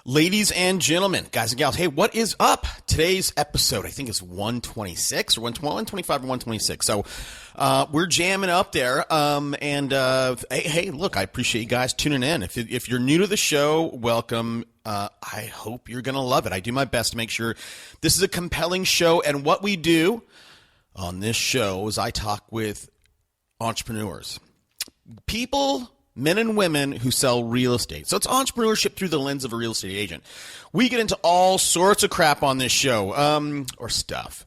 Ladies and gentlemen, guys and gals, hey, what is up? Today's episode, I think, is 126 or 125 or 126. So we're jamming up there. Hey, look, I appreciate you guys tuning in. If you're new to the show, welcome. I hope you're going to love it. I do my best to make sure this is a compelling show. And what we do on this show is I talk with entrepreneurs, people, men and women who sell real estate. So it's entrepreneurship through the lens of a real estate agent. We get into all sorts of crap on this show, or stuff.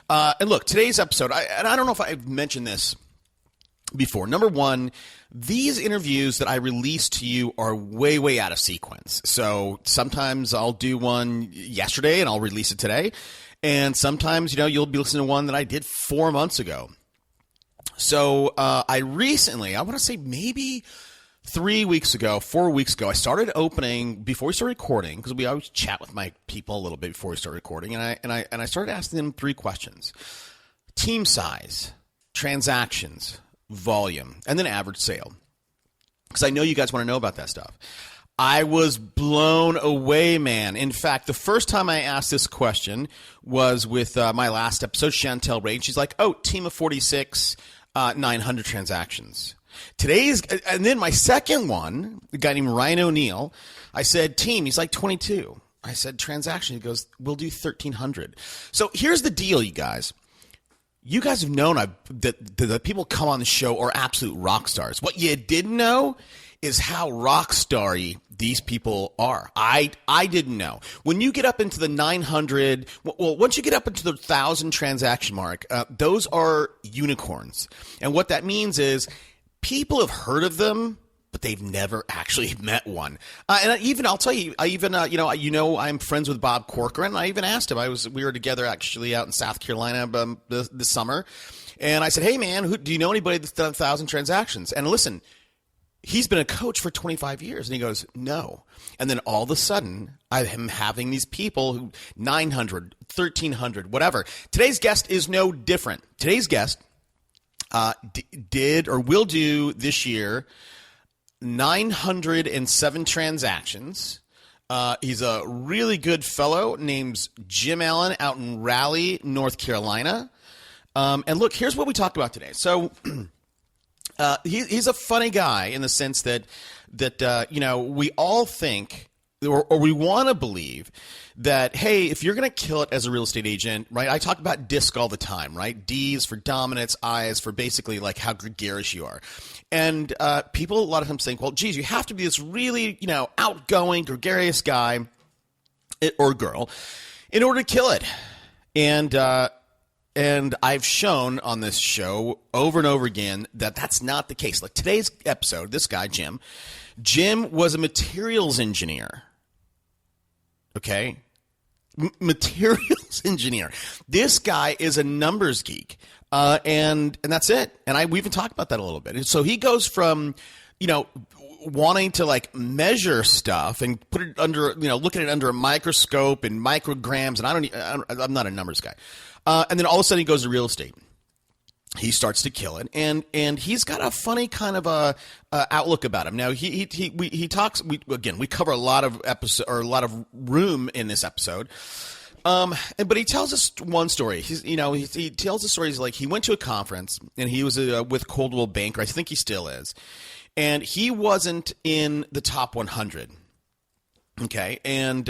And look, today's episode, I don't know if I've mentioned this before. Number one, these interviews that I release to you are way, way out of sequence. So sometimes I'll do one yesterday and I'll release it today. And sometimes, you'll be listening to one that I did 4 months ago. So I want to say maybe 4 weeks ago, I started opening before we started recording, because we always chat with my people a little bit before we start recording, and I started asking them 3 questions: team size, transactions, volume, and then average sale. Because I know you guys want to know about that stuff. I was blown away, man. In fact, the first time I asked this question was with my last episode, Chantel Ray. She's like, "Oh, team of 46, 900 transactions." And then my second one, a guy named Ryan O'Neill, I said, team, he's like 22. I said, transaction, he goes, we'll do 1,300. So here's the deal, you guys. You guys have known that the people come on the show are absolute rock stars. What you didn't know is how rock starry these people are. I didn't know. When you get up into the 900, well, once you get up into the 1,000 transaction mark, those are unicorns. And what that means is, people have heard of them, but they've never actually met one. I'll tell you, I'm friends with Bob Corcoran. I even asked him. We were together actually out in South Carolina this summer, and I said, "Hey, man, do you know anybody that's done 1,000 transactions?" And listen, he's been a coach for 25 years, and he goes, "No." And then all of a sudden, I'm having these people who 900, 1,300, whatever. Today's guest is no different. Today's guest will do this year 907 transactions. He's a really good fellow named Jim Allen out in Raleigh, North Carolina. And look, here's what we talk about today. So he's a funny guy in the sense that we all think, or we want to believe that, hey, if you're going to kill it as a real estate agent, right? I talk about DISC all the time, right? D is for dominance, I is for basically like how gregarious you are. And people a lot of times think, well, geez, you have to be this really, outgoing, gregarious guy or girl in order to kill it. And I've shown on this show over and over again that that's not the case. Like today's episode, this guy, Jim was a materials engineer. Okay? Materials engineer. This guy is a numbers geek. And that's it. And we even talked about that a little bit. And so he goes from, wanting to like measure stuff and put it under, look at it under a microscope and micrograms. And I'm not a numbers guy. And then all of a sudden he goes to real estate. He starts to kill it, and he's got a funny kind of a outlook about him. Now he talks. We cover a lot of episode or a lot of room in this episode, but he tells us one story. He tells the stories like he went to a conference and he was with Coldwell Banker. I think he still is, and he wasn't in the top 100. Okay, and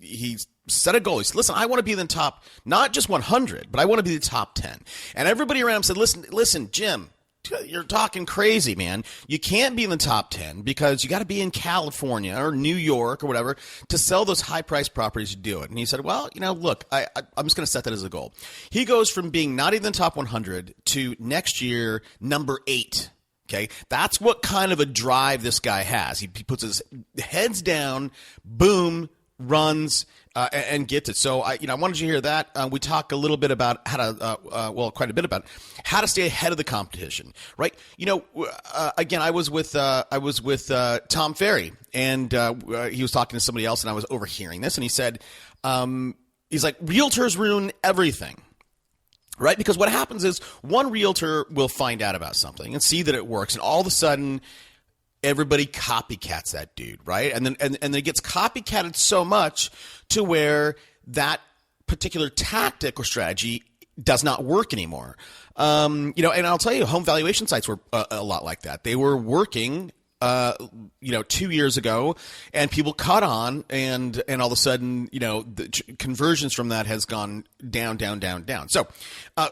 he's set a goal. He said, listen, I want to be in the top, not just 100, but I want to be the top 10. And everybody around him said, listen, Jim, you're talking crazy, man. You can't be in the top 10 because you got to be in California or New York or whatever to sell those high-priced properties to do it. And he said, well, look, I'm just going to set that as a goal. He goes from being not even the top 100 to next year, number 8. Okay, that's what kind of a drive this guy has. He puts his heads down, boom, runs, and gets it. So I wanted you to hear that. We talk a little bit about how to, quite a bit about how to stay ahead of the competition, right? Again, I was with Tom Ferry, and he was talking to somebody else, and I was overhearing this, and he said, he's like, realtors ruin everything. Right? Because what happens is one realtor will find out about something and see that it works, and all of a sudden everybody copycats that dude, right? And then it gets copycatted so much to where that particular tactic or strategy does not work anymore. And I'll tell you, home valuation sites were a lot like that. They were working 2 years ago, and people caught on, and all of a sudden, the conversions from that has gone down.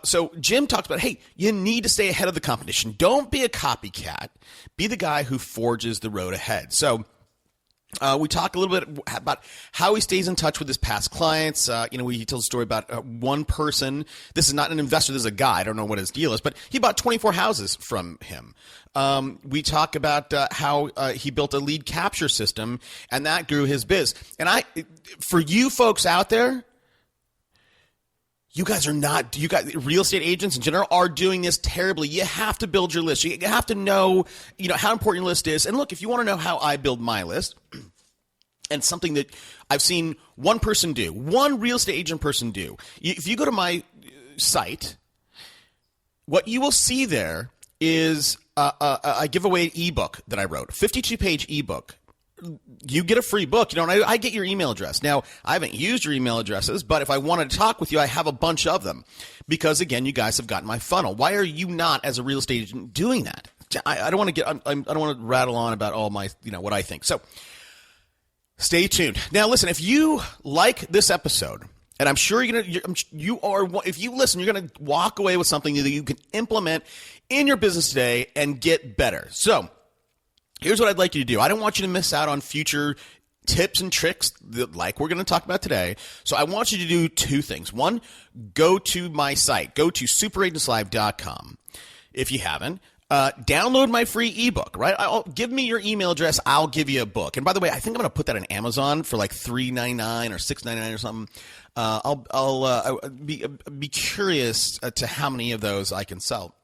So Jim talks about, hey, you need to stay ahead of the competition. Don't be a copycat. Be the guy who forges the road ahead. So we talk a little bit about how he stays in touch with his past clients. He tells a story about one person. This is not an investor. This is a guy. I don't know what his deal is, but he bought 24 houses from him. We talk about how he built a lead capture system, and that grew his biz. And for you folks out there, you guys, real estate agents in general are doing this terribly. You have to build your list. You have to know, how important your list is. And look, if you want to know how I build my list, and something that I've seen one real estate agent person do, if you go to my site, what you will see there is I give away an ebook that I wrote, 52-page ebook. You get a free book, and I get your email address. Now, I haven't used your email addresses, but if I wanted to talk with you, I have a bunch of them because, again, you guys have gotten my funnel. Why are you not, as a real estate agent, doing that? I don't want to I don't want to rattle on about all my, what I think. So stay tuned. Now, listen, if you like this episode, and I'm sure if you listen, you're going to walk away with something that you can implement in your business today and get better. So here's what I'd like you to do. I don't want you to miss out on future tips and tricks like we're going to talk about today. So I want you to do two things. One, go to my site. Go to superagentslive.com if you haven't. Download my free ebook, right? Give me your email address. I'll give you a book. And by the way, I think I'm going to put that on Amazon for like $3.99 or $6.99 or something. I'll be curious to how many of those I can sell.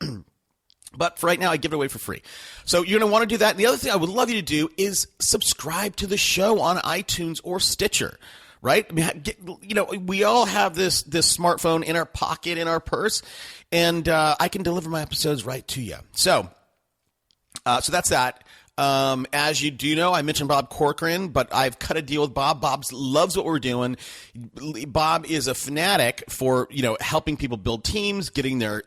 But for right now, I give it away for free. So you're going to want to do that. And the other thing I would love you to do is subscribe to the show on iTunes or Stitcher, right? I mean, we all have this smartphone in our pocket, in our purse, and I can deliver my episodes right to you. So that's that. As you do know, I mentioned Bob Corcoran, but I've cut a deal with Bob. Bob loves what we're doing. Bob is a fanatic for, helping people build teams, getting their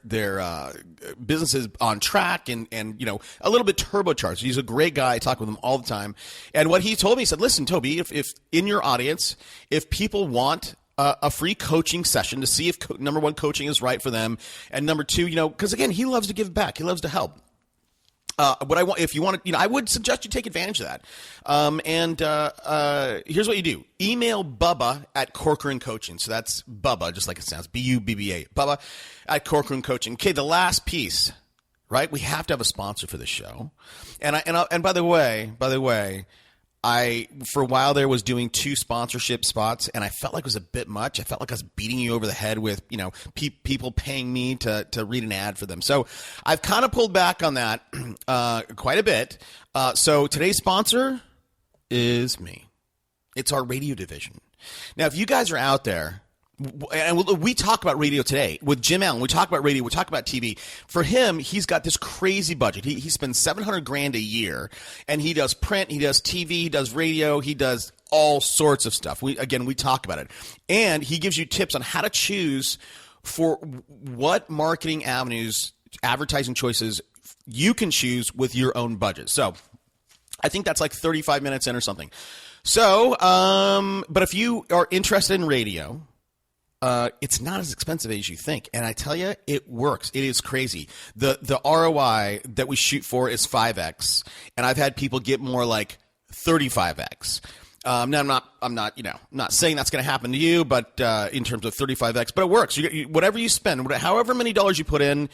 businesses on track and a little bit turbocharged. He's a great guy. I talk with him all the time. And what he told me, he said, listen, Toby, if in your audience, if people want a free coaching session to see if number one, coaching is right for them, and number two, because again, he loves to give back. He loves to help. If you want to, I would suggest you take advantage of that. Here's what you do. Email Bubba at Corcoran Coaching. So that's Bubba, just like it sounds, Bubba, Bubba at Corcoran Coaching. Okay. The last piece, right? We have to have a sponsor for the show. And by the way, I, for a while there, was doing 2 sponsorship spots, and I felt like it was a bit much. I felt like I was beating you over the head with, people paying me to read an ad for them. So I've kind of pulled back on that quite a bit. So today's sponsor is me. It's our radio division. Now, if you guys are out there, and we talk about radio today with Jim Allen. We talk about radio. We talk about TV. For him, he's got this crazy budget. He spends $700,000 a year, and he does print, he does TV, he does radio, he does all sorts of stuff. We talk about it, and he gives you tips on how to choose for what marketing avenues, advertising choices you can choose with your own budget. So, I think that's like 35 minutes in or something. So, but if you are interested in radio, it's not as expensive as you think. And I tell you, it works. It is crazy. The ROI that we shoot for is 5x. And I've had people get more like 35x. Now I'm not saying that's going to happen to you, but, in terms of 35x, but it works. Whatever you spend, however many dollars you put in,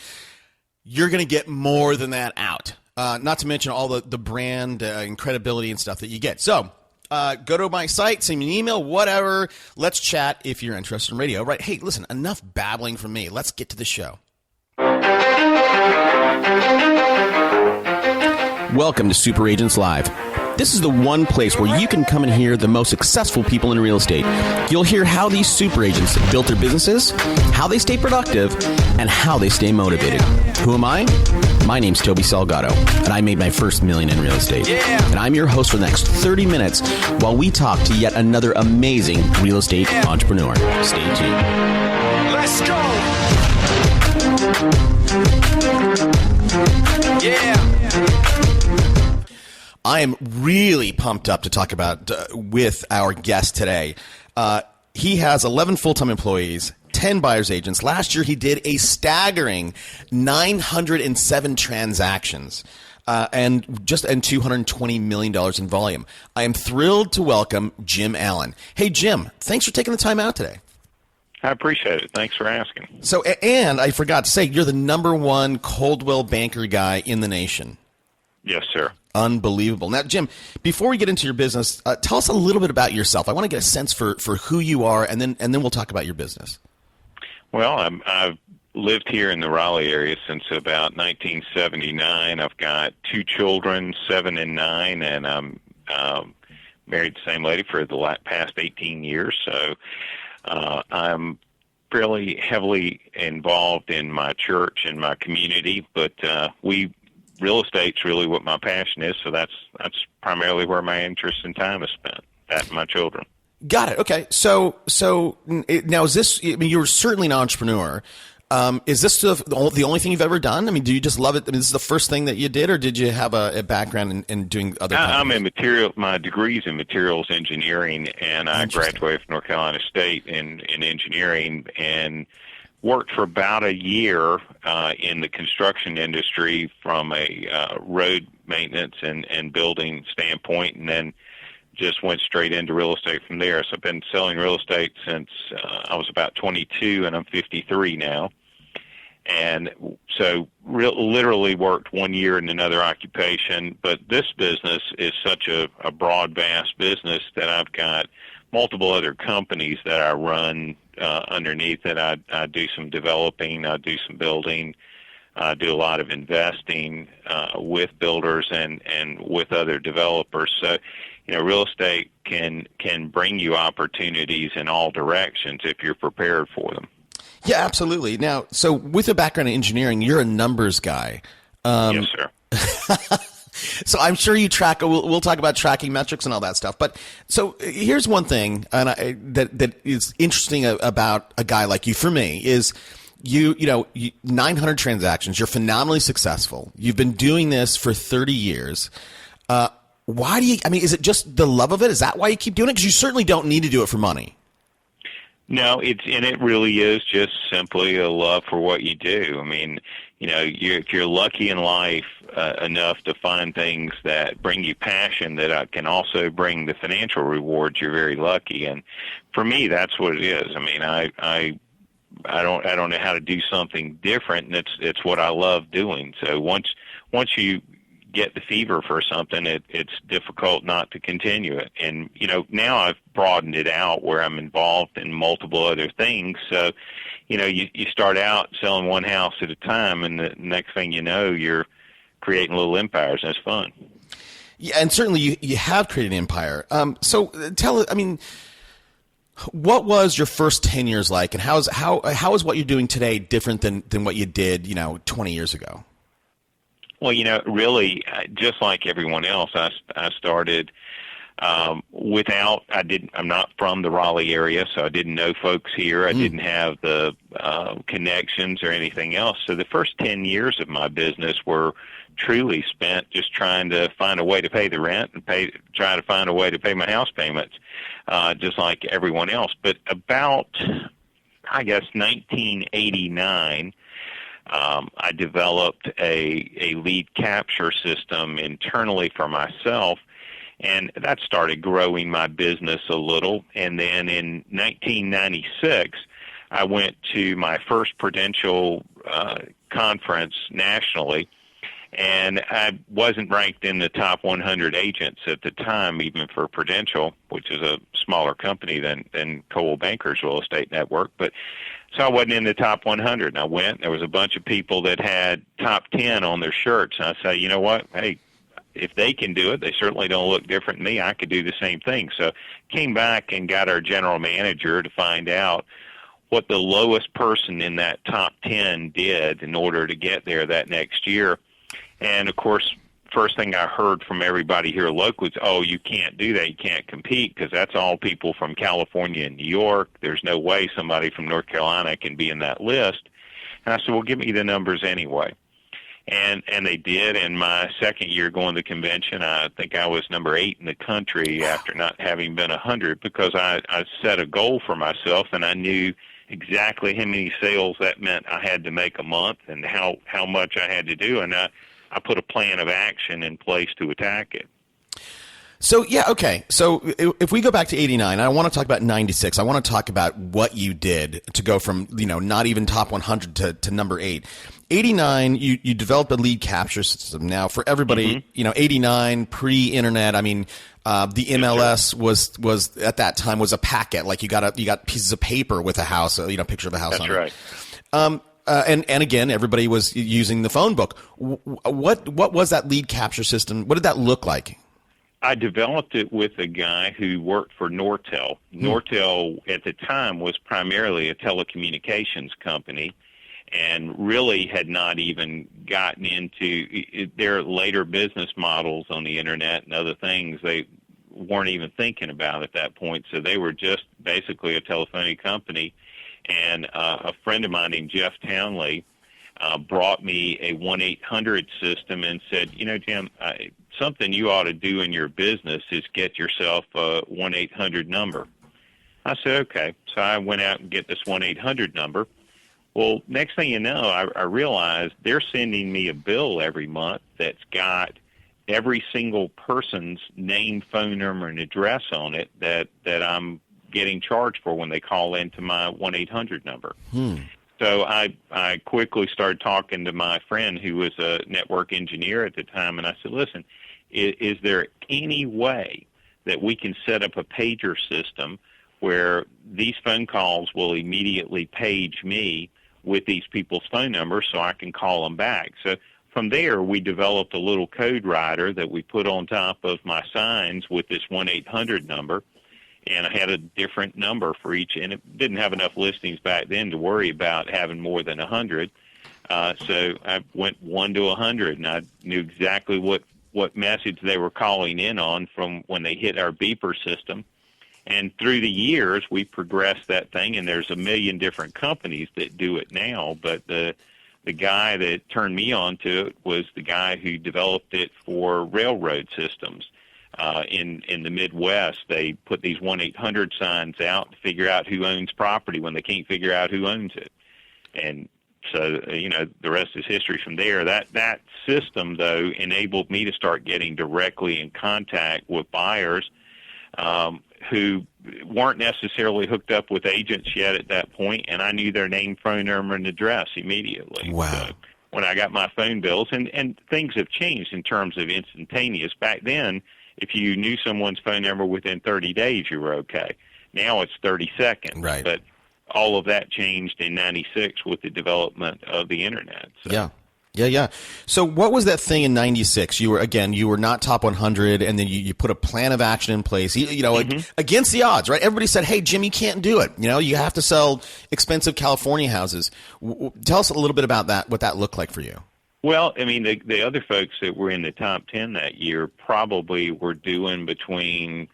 you're going to get more than that out. Not to mention all the brand and credibility and stuff that you get. So, go to my site, send me an email, whatever. Let's chat if you're interested in radio. Right? Hey, listen, enough babbling from me. Let's get to the show. Welcome to Super Agents Live. This is the one place where you can come and hear the most successful people in real estate. You'll hear how these super agents built their businesses, how they stay productive, and how they stay motivated. Who am I? My name's Toby Salgado, and I made my first million in real estate. Yeah. And I'm your host for the next 30 minutes while we talk to yet another amazing real estate entrepreneur. Stay tuned. Let's go! Yeah. I am really pumped up to talk about with our guest today. He has 11 full-time employees, 10 buyer's agents. Last year, he did a staggering 907 transactions and $220 million in volume. I am thrilled to welcome Jim Allen. Hey, Jim, thanks for taking the time out today. I appreciate it. Thanks for asking. So, and I forgot to say, you're the number one Coldwell Banker guy in the nation. Yes, sir. Unbelievable. Now, Jim, before we get into your business, tell us a little bit about yourself. I want to get a sense for who you are, and then we'll talk about your business. Well, I've lived here in the Raleigh area since about 1979. I've got 2 children, 7 and 9, and I'm married the same lady for the past 18 years. So I'm fairly heavily involved in my church and my community, but real estate's really what my passion is, so that's primarily where my interest and time is spent, that and my children. Got it. Okay. So now is this, I mean, you're certainly an entrepreneur. Is this the only thing you've ever done? I mean, do you just love it? I mean, this is the first thing that you did, or did you have a background in doing other companies? My degree's in materials engineering, and I graduated from North Carolina State in engineering, and worked for about a year in the construction industry from a road maintenance and building standpoint, and then just went straight into real estate from there. So I've been selling real estate since I was about 22, and I'm 53 now. And so literally worked 1 year in another occupation. But this business is such a broad, vast business that I've got multiple other companies that I run underneath it. I do some developing, I do some building, I do a lot of investing with builders and with other developers. So, you know, real estate can bring you opportunities in all directions if you're prepared for them. Yeah, absolutely. Now, so with a background in engineering, you're a numbers guy. Yes, sir. So I'm sure you track. We'll talk about tracking metrics and all that stuff. But so here's one thing, and that is interesting about a guy like you. For me, is you 900 transactions. You're phenomenally successful. You've been doing this for 30 years. Why do you? I mean, is it just the love of it? Is that why you keep doing it? Because you certainly don't need to do it for money. No, it really is just simply a love for what you do. I mean, you know, if you're lucky in life enough to find things that bring you passion that can also bring the financial rewards, you're very lucky. And for me, that's what it is. I mean, I don't know how to do something different, and it's what I love doing. So once you get the fever for something, it's difficult not to continue it. And, you know, now I've broadened it out where I'm involved in multiple other things. So, you know, you start out selling one house at a time, and the next thing you know, you're creating little empires, and it's fun. Yeah, and certainly you have created an empire. So tell us, I mean, what was your first 10 years like, and how is what you're doing today different than what you did, 20 years ago? Well, really, just like everyone else, I started I'm not from the Raleigh area, so I didn't know folks here. I didn't have the connections or anything else. So the first 10 years of my business were truly spent just trying to find a way to pay the rent and try to find a way to pay my house payments, just like everyone else. But about, 1989, I developed a lead capture system internally for myself, and that started growing my business a little. And then in 1996, I went to my first Prudential conference nationally, and I wasn't ranked in the top 100 agents at the time, even for Prudential, which is a smaller company than Coldwell Banker's Real Estate Network. But so I wasn't in the top 100. And I went. There was a bunch of people that had top 10 on their shirts. And I say, you know what? Hey, if they can do it, they certainly don't look different than me. I could do the same thing. So came back and got our general manager to find out what the lowest person in that top 10 did in order to get there that next year. And of course, first thing I heard from everybody here locally was, oh, you can't do that. You can't compete because that's all people from California and New York. There's no way somebody from North Carolina can be in that list. And I said, well, give me the numbers anyway. And they did. In my second year going to the convention, I think I was number 8 in the country after not having been 100 because I set a goal for myself, and I knew exactly how many sales that meant I had to make a month and how much I had to do. And I put a plan of action in place to attack it. So, yeah, okay. So if we go back to 89, I want to talk about 96. I want to talk about what you did to go from, not even top 100 to number 8. 89, you developed a lead capture system. Now, for everybody, 89, pre-internet, I mean, the MLS was at that time was a packet. Like you got pieces of paper with a house, picture of a house on it. That's right. And again, everybody was using the phone book. What was that lead capture system? What did that look like? I developed it with a guy who worked for Nortel. Nortel at the time was primarily a telecommunications company and really had not even gotten into their later business models on the internet and other things. They weren't even thinking about at that point. So they were just basically a telephony company. And a friend of mine named Jeff Townley brought me a 1-800 system and said, Jim, something you ought to do in your business is get yourself a 1-800 number. I said, okay. So I went out and get this 1-800 number. Well, next thing you know, I realized they're sending me a bill every month that's got every single person's name, phone number, and address on it that I'm getting charged for when they call into my 1-800 number. So I quickly started talking to my friend who was a network engineer at the time, and I said, listen, is there any way that we can set up a pager system where these phone calls will immediately page me with these people's phone numbers so I can call them back? So from there, we developed a little code writer that we put on top of my signs with this 1-800 number. And I had a different number for each, and it didn't have enough listings back then to worry about having more than 100. So I went 1 to 100, and I knew exactly what message they were calling in on from when they hit our beeper system. And through the years, we progressed that thing, and there's a million different companies that do it now. But the guy that turned me on to it was the guy who developed it for railroad systems. In the Midwest, they put these 1-800 signs out to figure out who owns property when they can't figure out who owns it. And so, the rest is history from there. That system, though, enabled me to start getting directly in contact with buyers who weren't necessarily hooked up with agents yet at that point, and I knew their name, phone number, and address immediately. Wow. So when I got my phone bills, and things have changed in terms of instantaneous. Back then, if you knew someone's phone number within 30 days, you were okay. Now it's 30 seconds. Right. But all of that changed in 96 with the development of the Internet. So. Yeah. So what was that thing in 96? You were not top 100, and then you put a plan of action in place, against the odds, right? Everybody said, hey, Jim, you can't do it. You have to sell expensive California houses. Tell us a little bit about that, what that looked like for you. Well, I mean, the other folks that were in the top 10 that year probably were doing between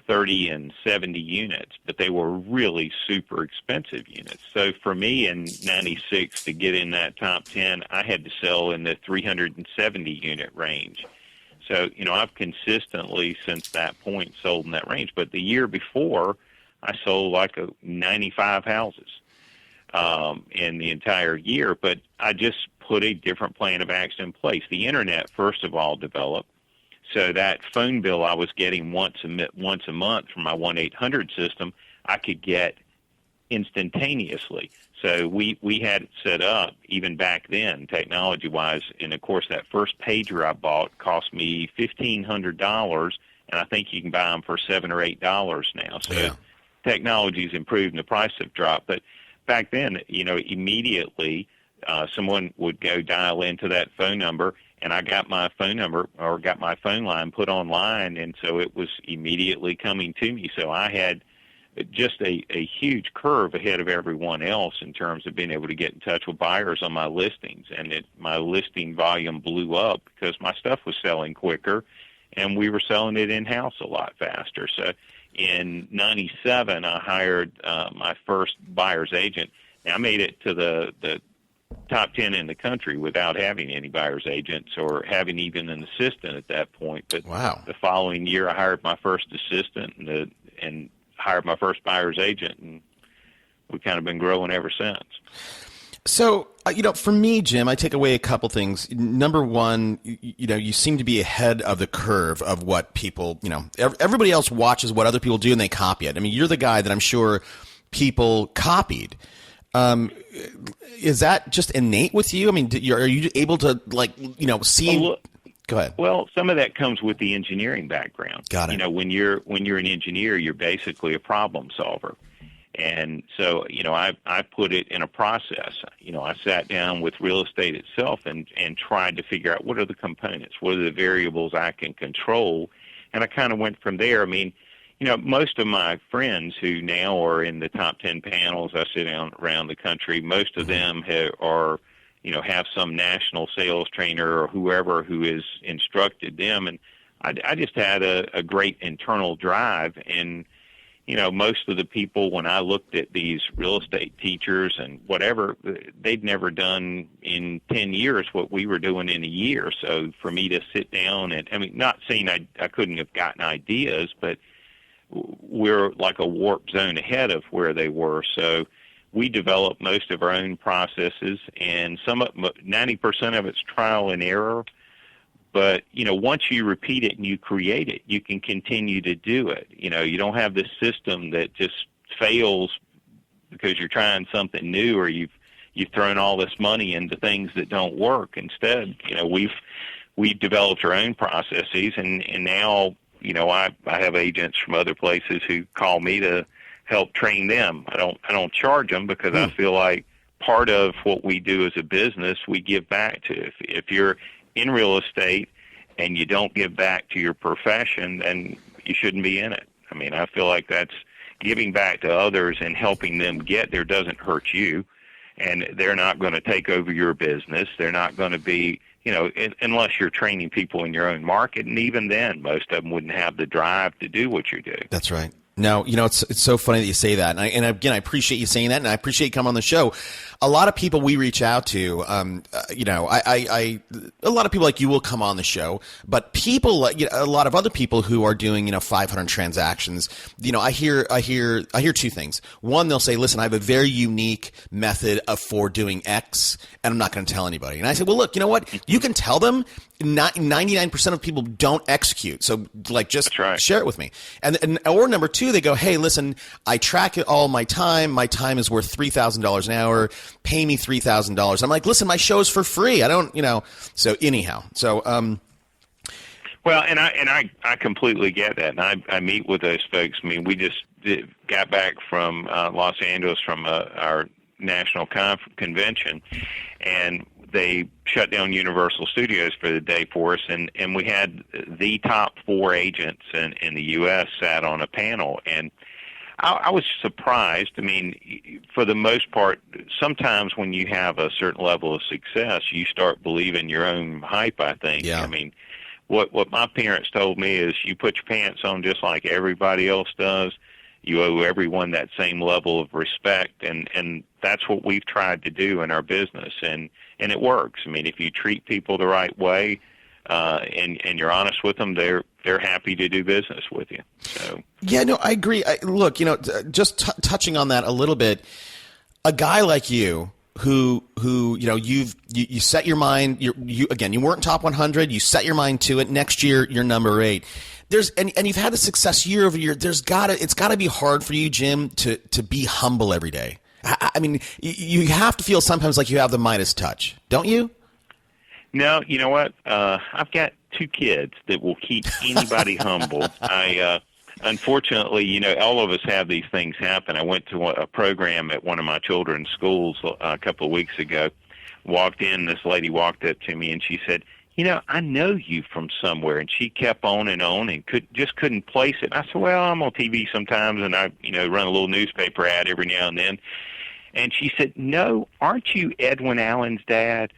30 and 70 units, but they were really super expensive units. So for me in 96 to get in that top 10, I had to sell in the 370 unit range. So, I've consistently since that point sold in that range. But the year before, I sold like 95 houses in the entire year. But I just put a different plan of action in place. The Internet, first of all, developed. So that phone bill I was getting once a month from my 1-800 system, I could get instantaneously. So we had it set up even back then, technology-wise. And, of course, that first pager I bought cost me $1,500, and I think you can buy them for $7 or $8 now. So technology's improved and the price have dropped. But back then, immediately someone would go dial into that phone number, and I got my phone number or got my phone line put online, and so it was immediately coming to me. So I had just a huge curve ahead of everyone else in terms of being able to get in touch with buyers on my listings. And my listing volume blew up because my stuff was selling quicker, and we were selling it in-house a lot faster. So in 97, I hired my first buyer's agent. Now, I made it to the top 10 in the country without having any buyer's agents or having even an assistant at that point. But Wow. The following year, I hired my first assistant and hired my first buyer's agent, and we've kind of been growing ever since. So, for me, Jim, I take away a couple things. Number one, you seem to be ahead of the curve of what people, everybody else watches what other people do and they copy it. I mean, you're the guy that I'm sure people copied. Is that just innate with you? I mean, are you able to, see? Go ahead. Well, some of that comes with the engineering background. Got it. When you're an engineer, you're basically a problem solver. And so, I put it in a process. I sat down with real estate itself and tried to figure out what are the components, what are the variables I can control, and I kind of went from there. I mean, most of my friends who now are in the top 10 panels, I sit down around the country, most of them have some national sales trainer or whoever who has instructed them. And I just had a great internal drive. And, most of the people, when I looked at these real estate teachers and whatever, they'd never done in 10 years what we were doing in a year. So for me to sit down and, not saying I couldn't have gotten ideas, but we're like a warp zone ahead of where they were. So we developed most of our own processes, and 90% of it's trial and error. But, once you repeat it and you create it, you can continue to do it. You don't have this system that just fails because you're trying something new or you've thrown all this money into things that don't work. Instead, we've developed our own processes, and now, I have agents from other places who call me to help train them. I don't charge them because I feel like part of what we do as a business, we give back to. If you're in real estate and you don't give back to your profession, then you shouldn't be in it. I feel like that's giving back to others and helping them get there doesn't hurt you, and they're not going to take over your business. They're not going to be, unless you're training people in your own market, and even then, most of them wouldn't have the drive to do what you do. That's right. No, it's so funny that you say that. And again, I appreciate you saying that, and I appreciate you coming on the show. A lot of people we reach out to, a lot of people like you will come on the show, but people, a lot of other people who are doing, 500 transactions, I hear two things. One, they'll say, listen, I have a very unique method for doing X, and I'm not going to tell anybody. And I say, well, look, you know what? You can tell them. 99% of people don't execute. So just share it with me. Or number two, they go, hey, listen, I track it all my time. My time is worth $3,000 an hour. Pay me $3,000. I'm like, listen, my show is for free. I don't, so anyhow, well, and I completely get that. And I meet with those folks. We just got back from Los Angeles from our national convention, and they shut down Universal Studios for the day for us, and we had the top 4 agents in the U.S. sat on a panel, and I was surprised. For the most part, sometimes when you have a certain level of success, you start believing your own hype, I think. Yeah. What my parents told me is you put your pants on just like everybody else does. You owe everyone that same level of respect, and that's what we've tried to do in our business, and it works. If you treat people the right way, and you're honest with them, they're happy to do business with you. So yeah, no, I agree. Look, just touching on that a little bit, a guy like you who you set your mind. You weren't top 100. You set your mind to it. Next year, you're number 8. And you've had the success year over year. It's gotta be hard for you, Jim, to be humble every day. You have to feel sometimes like you have the Midas touch, don't you? No, you know what? I've got 2 kids that will keep anybody humble. Unfortunately, all of us have these things happen. I went to a program at one of my children's schools a couple of weeks ago. Walked in, this lady walked up to me and she said, I know you from somewhere. And she kept on and couldn't place it. I said, well, I'm on TV sometimes, and I, run a little newspaper ad every now and then. And she said, no, aren't you Edwin Allen's dad?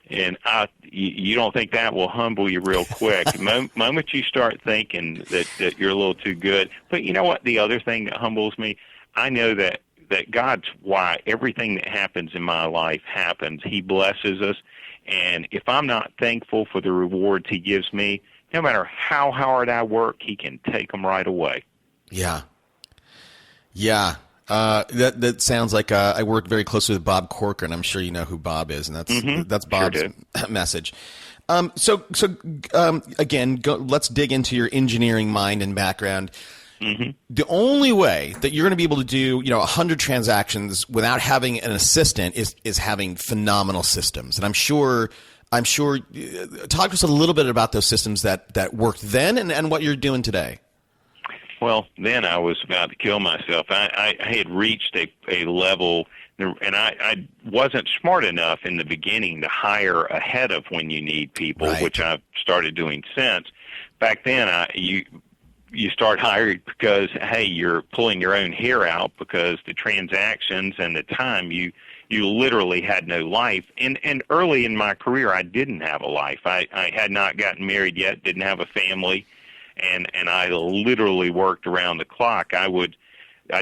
And you don't think that will humble you real quick. The moment you start thinking that you're a little too good. But you know what? The other thing that humbles me, I know that God's why everything that happens in my life happens. He blesses us. And if I'm not thankful for the rewards he gives me, no matter how hard I work, he can take them right away. Yeah. Yeah. That sounds like I work very closely with Bob Corcoran. I'm sure you know who Bob is, and that's Bob's message. Again, let's dig into your engineering mind and background. Mm-hmm. The only way that you're going to be able to do 100 transactions without having an assistant is having phenomenal systems. And I'm sure. Talk to us a little bit about those systems that worked then and what you're doing today. Well, then I was about to kill myself. I had reached a level, and I wasn't smart enough in the beginning to hire ahead of when you need people, right, which I've started doing since. Back then, you start hiring because, hey, you're pulling your own hair out because the transactions and the time you literally had no life. And early in my career, I didn't have a life. I had not gotten married yet, didn't have a family. And I literally worked around the clock. I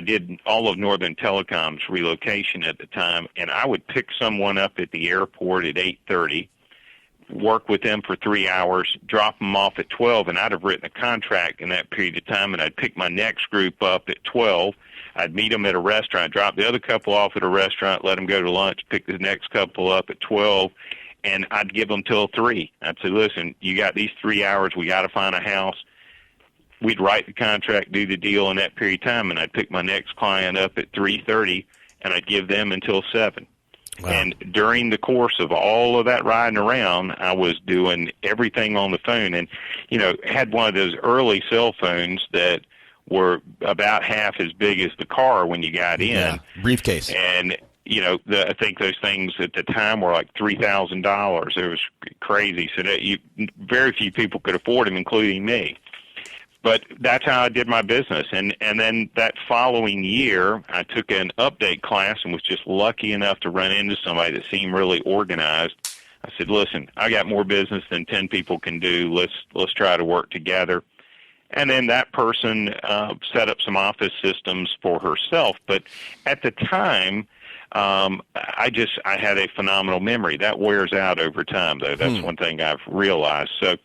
did all of Northern Telecom's relocation at the time, and I would pick someone up at the airport at 8:30, work with them for 3 hours, drop them off at 12, and I'd have written a contract in that period of time, and I'd pick my next group up at 12. I'd meet them at a restaurant, drop the other couple off at a restaurant, let them go to lunch, pick the next couple up at 12, and I'd give them till 3. I'd say, listen, you got these 3 hours. We got to find a house. We'd write the contract, do the deal in that period of time, and I'd pick my next client up at 3:30, and I'd give them until 7. Wow. And during the course of all of that riding around, I was doing everything on the phone, and had one of those early cell phones that were about half as big as the car when you got in. Yeah, briefcase. And I think those things at the time were like $3,000. It was crazy. So that very few people could afford them, including me. But that's how I did my business. And then that following year, I took an update class and was just lucky enough to run into somebody that seemed really organized. I said, listen, I got more business than 10 people can do. Let's try to work together. And then that person set up some office systems for herself. But at the time, I had a phenomenal memory. That wears out over time, though. That's one thing I've realized. So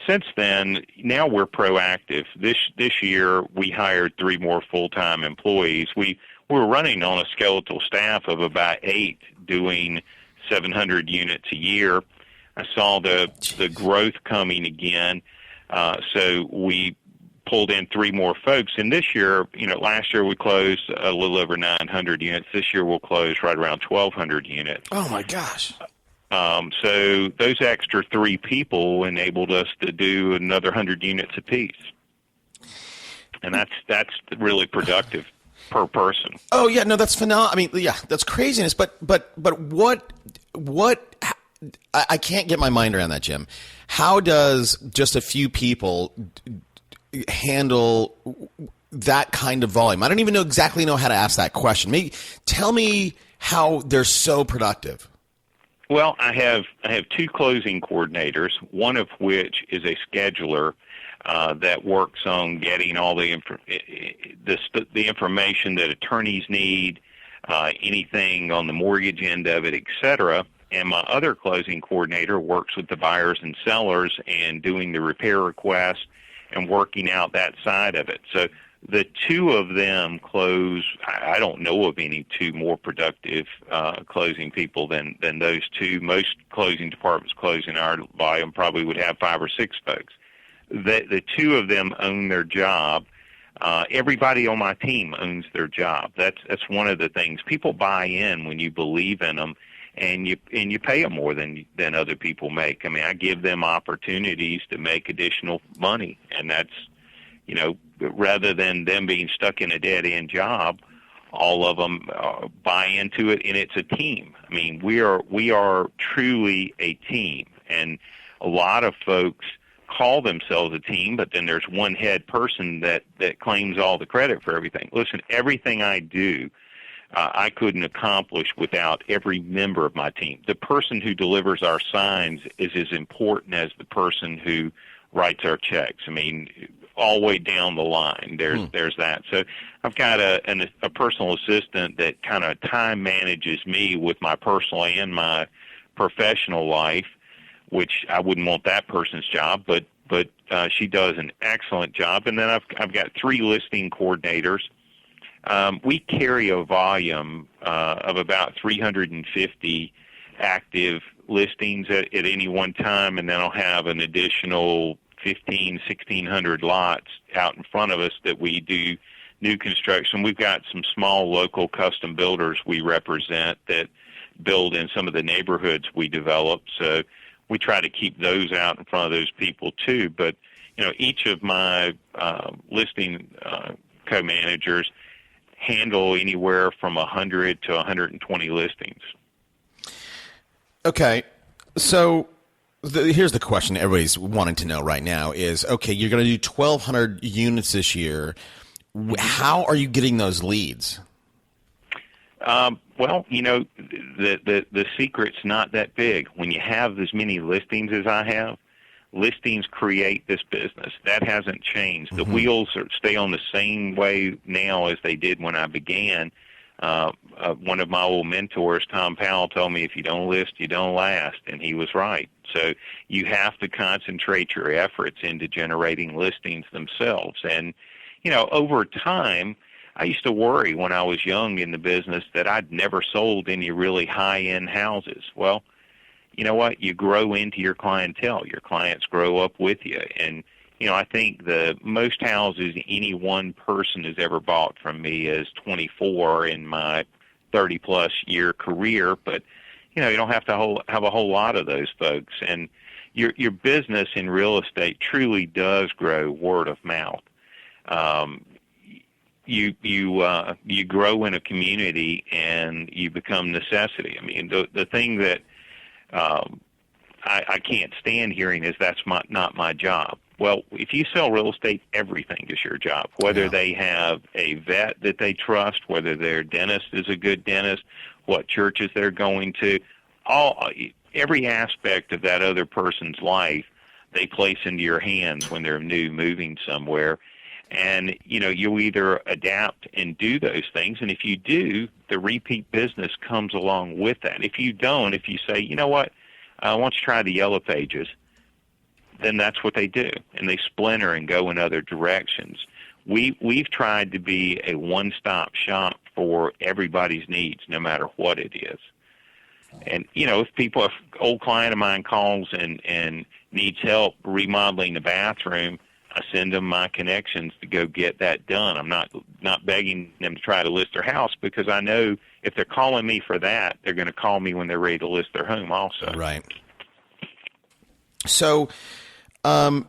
since then, now we're proactive. This year, we hired 3 more full-time employees. We were running on a skeletal staff of about 8, doing 700 units a year. I saw the growth coming again, so we pulled in 3 more folks. And this year, last year we closed a little over 900 units. This year we'll close right around 1,200 units. Oh my gosh! So those extra 3 people enabled us to do another 100 units apiece, and that's really productive per person. Oh yeah, no, that's phenomenal. I mean, yeah, that's craziness. But what? I can't get my mind around that, Jim. How does just a few people handle that kind of volume? I don't even exactly know how to ask that question. Maybe tell me how they're so productive. Well, I have 2 closing coordinators, one of which is a scheduler that works on getting all the information that attorneys need, anything on the mortgage end of it, et cetera. And my other closing coordinator works with the buyers and sellers and doing the repair requests and working out that side of it. So the 2 of them close. I don't know of any 2 more productive closing people than those 2. Most closing departments closing our volume probably would have 5 or 6 folks. The 2 of them own their job. Everybody on my team owns their job. That's one of the things. People buy in when you believe in them, and you pay them more than other people make. I mean, I give them opportunities to make additional money, and that's, rather than them being stuck in a dead-end job, all of them buy into it, and it's a team. I mean, we are truly a team, and a lot of folks call themselves a team, but then there's one head person that claims all the credit for everything. Listen, everything I do, I couldn't accomplish without every member of my team. The person who delivers our signs is as important as the person who writes our checks. I mean, all the way down the line, there's that. So I've got a personal assistant that kind of time manages me with my personal and my professional life, which I wouldn't want that person's job, but she does an excellent job. And then I've got 3 listing coordinators. We carry a volume of about 350 active listings at any one time, and then I'll have an additional 1,600 lots out in front of us that we do new construction. We've got some small local custom builders we represent that build in some of the neighborhoods we develop, so we try to keep those out in front of those people too. But each of my listing co-managers handle anywhere from 100 to 120 listings. Okay, so here's the question everybody's wanting to know right now is, okay, you're going to do 1,200 units this year. How are you getting those leads? Well, the secret's not that big. When you have as many listings as I have, listings create this business. That hasn't changed. The wheels stay on the same way now as they did when I began. One of my old mentors, Tom Powell, told me if you don't list, you don't last, and he was right. So you have to concentrate your efforts into generating listings themselves. And, over time, I used to worry when I was young in the business that I'd never sold any really high-end houses. Well, you know what? You grow into your clientele. Your clients grow up with you. And, I think the most houses any one person has ever bought from me is 24 in my 30-plus year career. But, you don't have to have a whole lot of those folks. And your business in real estate truly does grow word of mouth. You grow in a community and you become necessity. I mean, the thing that I can't stand hearing is that's not my job. Well, if you sell real estate, everything is your job. Whether they have a vet that they trust, whether their dentist is a good dentist, what churches they're going to, every aspect of that other person's life they place into your hands when they're moving somewhere. And, you either adapt and do those things, and if you do, the repeat business comes along with that. If you don't, if you say, you know what, I want you to try the Yellow Pages, then that's what they do, and they splinter and go in other directions. We've tried to be a one-stop shop for everybody's needs, no matter what it is. And, if old client of mine calls and needs help remodeling the bathroom, I send them my connections to go get that done. I'm not begging them to try to list their house, because I know if they're calling me for that, they're going to call me when they're ready to list their home also. Right. So, 3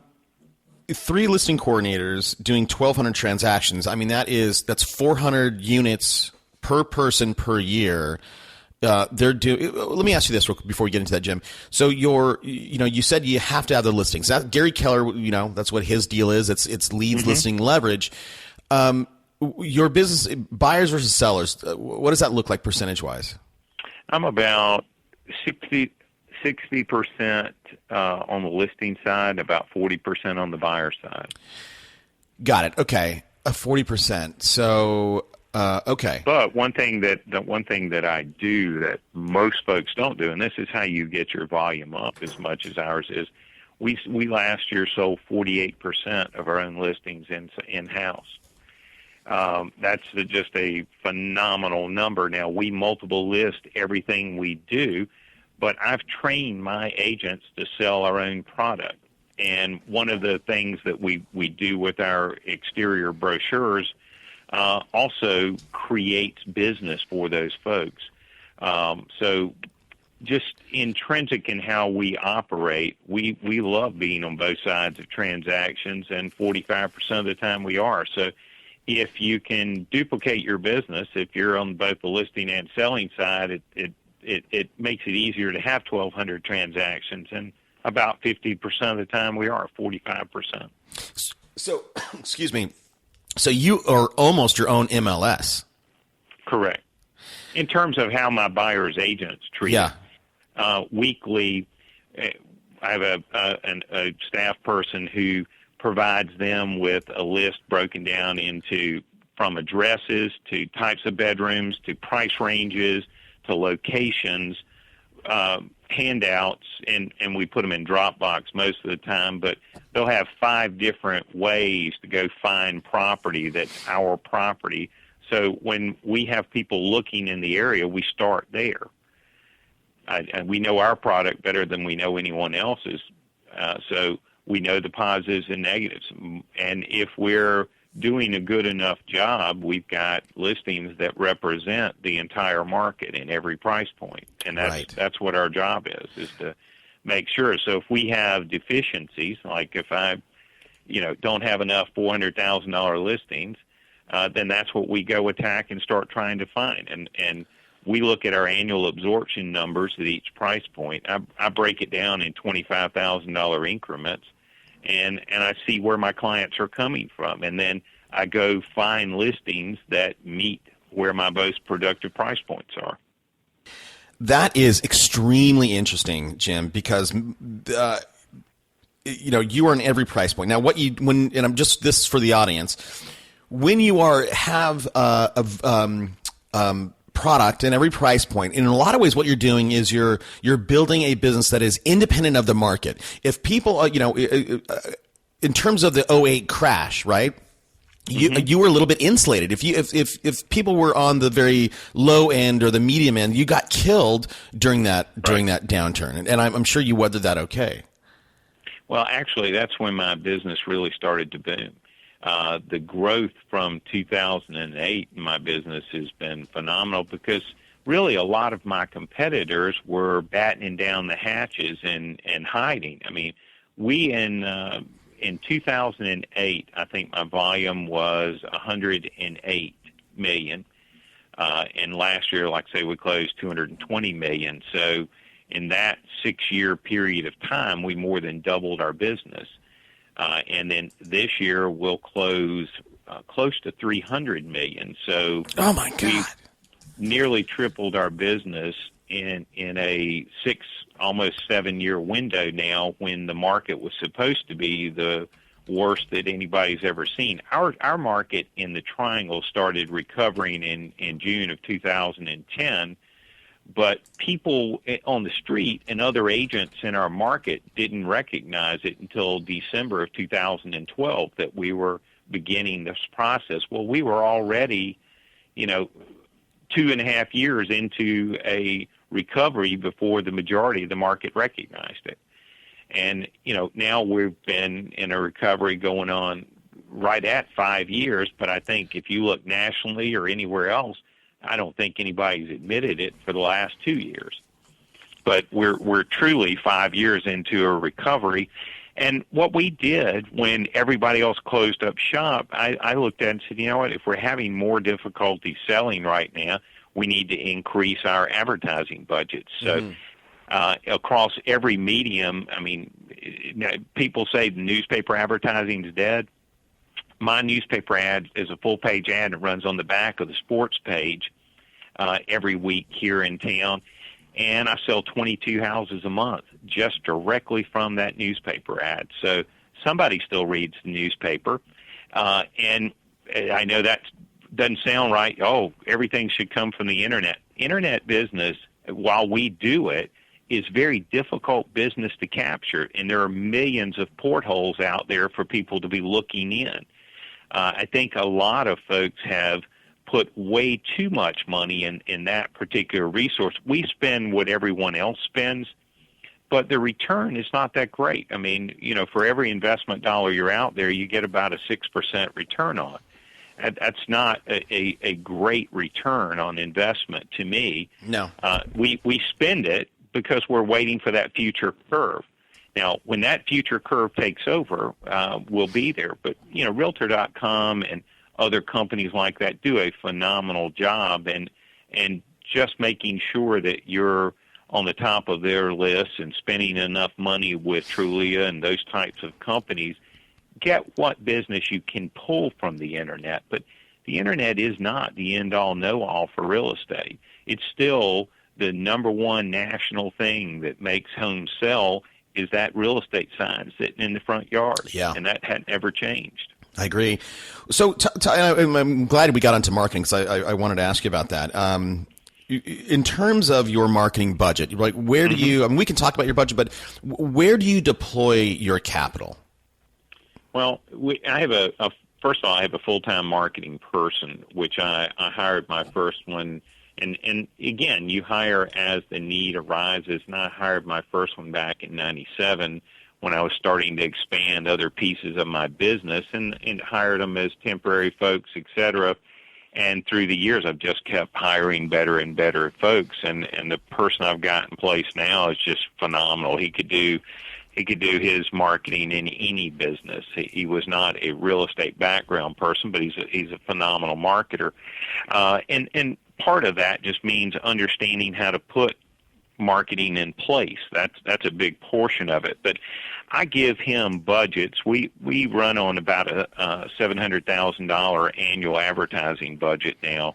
listing coordinators doing 1,200 transactions. I mean, that's 400 units per person per year. Let me ask you this real quick before we get into that, Jim. So you said you have to have the listings. Gary Keller, that's what his deal is. It's leads, listing, leverage. Your business, buyers versus sellers, what does that look like percentage wise? I'm about 60% on the listing side, about 40% on the buyer side. Got it. Okay, 40%. So. Okay. But one thing that I do that most folks don't do, and this is how you get your volume up as much as ours is, we last year sold 48% of our own listings in-house. That's just a phenomenal number. Now, we multiple list everything we do, but I've trained my agents to sell our own product. And one of the things that we do with our exterior brochures also creates business for those folks. So just intrinsic in how we operate, we love being on both sides of transactions, and 45% of the time we are. So if you can duplicate your business, if you're on both the listing and selling side, it makes it easier to have 1,200 transactions. And About 50% of the time we are, 45%. So, excuse me. So you are almost your own MLS. Correct. In terms of how my buyer's agents treat it, weekly, I have a staff person who provides them with a list broken down into from addresses to types of bedrooms to price ranges to locations, handouts, and we put them in Dropbox most of the time, but they'll have 5 different ways to go find property that's our property. So when we have people looking in the area, we start there. And we know our product better than we know anyone else's, so we know the positives and negatives. And if we're doing a good enough job, we've got listings that represent the entire market in every price point. And that's what our job is to make sure. So if we have deficiencies, like if I don't have enough $400,000 listings, then that's what we go attack and start trying to find. And we look at our annual absorption numbers at each price point. I break it down in $25,000 increments, and I see where my clients are coming from. And then I go find listings that meet where my most productive price points are. That is extremely interesting, Jim, because you are in every price point. Now, and I'm just this for the audience, when you have product in every price point, in a lot of ways, what you're doing is you're building a business that is independent of the market. If people, in terms of the '08 crash, right? You were a little bit insulated. If people were on the very low end or the medium end, you got killed during that downturn, and I'm sure you weathered that okay. Well, actually, that's when my business really started to boom. The growth from 2008 in my business has been phenomenal because really a lot of my competitors were battening down the hatches and hiding. I mean, we in 2008, I think my volume was 108 million. And last year, like I say, we closed 220 million. So in that 6-year period of time, we more than doubled our business. And then this year we'll close close to 300 million. So oh my God, we've nearly tripled our business in a almost 7-year window now, when the market was supposed to be the worst that anybody's ever seen. Our market in the Triangle started recovering in June of 2010. But people on the street and other agents in our market didn't recognize it until December of 2012 that we were beginning this process. Well, we were already, 2.5 years into a recovery before the majority of the market recognized it. And, now we've been in a recovery going on right at 5 years. But I think if you look nationally or anywhere else, I don't think anybody's admitted it for the last 2 years. But we're truly 5 years into a recovery. And what we did when everybody else closed up shop, I looked at it and said, you know what, if we're having more difficulty selling right now, we need to increase our advertising budgets. So across every medium, I mean, people say the newspaper advertising is dead. My newspaper ad is a full-page ad that runs on the back of the sports page every week here in town, and I sell 22 houses a month just directly from that newspaper ad. So somebody still reads the newspaper, and I know that doesn't sound right. Oh, everything should come from the Internet. Internet business, while we do it, is very difficult business to capture, and there are millions of portholes out there for people to be looking in. I think a lot of folks have put way too much money in that particular resource. We spend what everyone else spends, but the return is not that great. I mean, for every investment dollar you're out there, you get about a 6% return on. That's not a great return on investment to me. No. We spend it because we're waiting for that future curve. Now, when that future curve takes over, we'll be there. But, Realtor.com and other companies like that do a phenomenal job and just making sure that you're on the top of their list and spending enough money with Trulia and those types of companies, get what business you can pull from the internet. But the internet is not the end-all, know-all for real estate. It's still the number one national thing that makes homes sell is that real estate sign sitting in the front yard. Yeah. And that had never changed. I agree. So I'm glad we got onto marketing because I wanted to ask you about that. In terms of your marketing budget, like where do you, I mean, we can talk about your budget, but where do you deploy your capital? Well, I have first of all, I have a full-time marketing person, which I hired my first one. And again, you hire as the need arises. And I hired my first one back in 97 when I was starting to expand other pieces of my business and hired them as temporary folks, et cetera. And through the years, I've just kept hiring better and better folks. And the person I've got in place now is just phenomenal. He could do his marketing in any business. He was not a real estate background person, but he's a phenomenal marketer. And part of that just means understanding how to put marketing in place. That's a big portion of it. But I give him budgets. We run on about a $700,000 annual advertising budget now.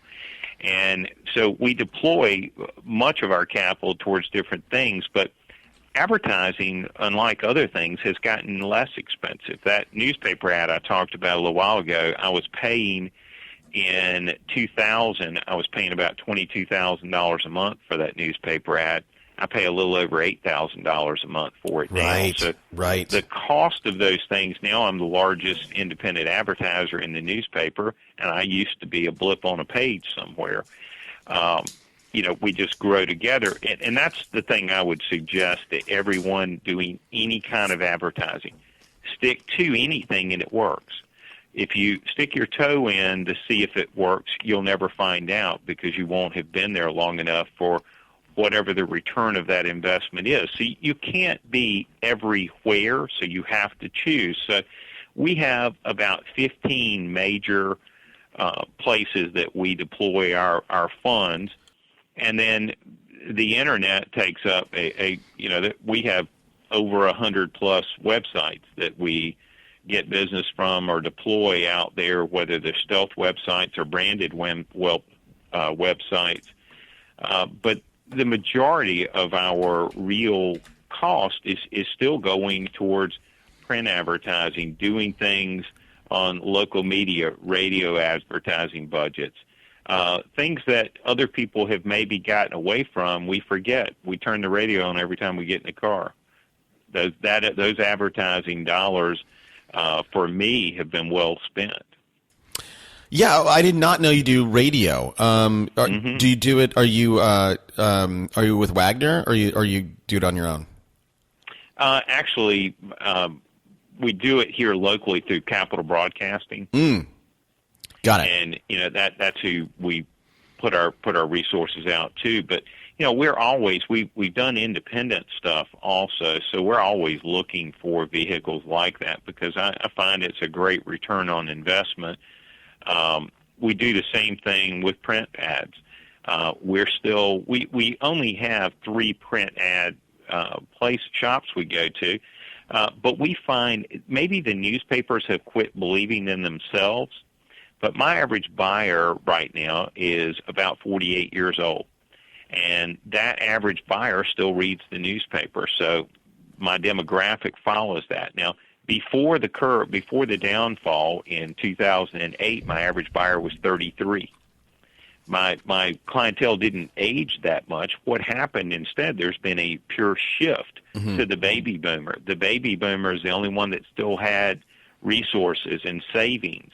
And so we deploy much of our capital towards different things, but advertising, unlike other things, has gotten less expensive. That newspaper ad I talked about a little while ago, I was paying in 2000, I was paying about $22,000 a month for that newspaper ad. I pay a little over $8,000 a month for it now. Right, So right. the cost of those things, now I'm the largest independent advertiser in the newspaper, and I used to be a blip on a page somewhere. We just grow together. And that's the thing I would suggest to everyone doing any kind of advertising. Stick to anything and it works. If you stick your toe in to see if it works, you'll never find out because you won't have been there long enough for whatever the return of that investment is. So you can't be everywhere, so you have to choose. So we have about 15 major places that we deploy our funds, and then the internet takes up we have over 100 plus websites that we get business from or deploy out there, whether they're stealth websites or branded websites. But the majority of our real cost is still going towards print advertising, doing things on local media, radio advertising budgets. Things that other people have maybe gotten away from, we forget. We turn the radio on every time we get in the car. Those advertising dollars, for me, have been well spent. Yeah, I did not know you do radio. Do you do it? Are you with Wagner, or you do it on your own? Actually, we do it here locally through Capital Broadcasting. Got it. And that's who we put our resources out to. But we're always we've done independent stuff also, so we're always looking for vehicles like that because I find it's a great return on investment. We do the same thing with print ads. We only have 3 print ad shops we go to, but we find maybe the newspapers have quit believing in themselves. But my average buyer right now is about 48 years old, and that average buyer still reads the newspaper. So my demographic follows that. Now, before the downfall in 2008, my average buyer was 33. My clientele didn't age that much. What happened instead, there's been a pure shift to the baby boomer. The baby boomer is the only one that still had resources and savings,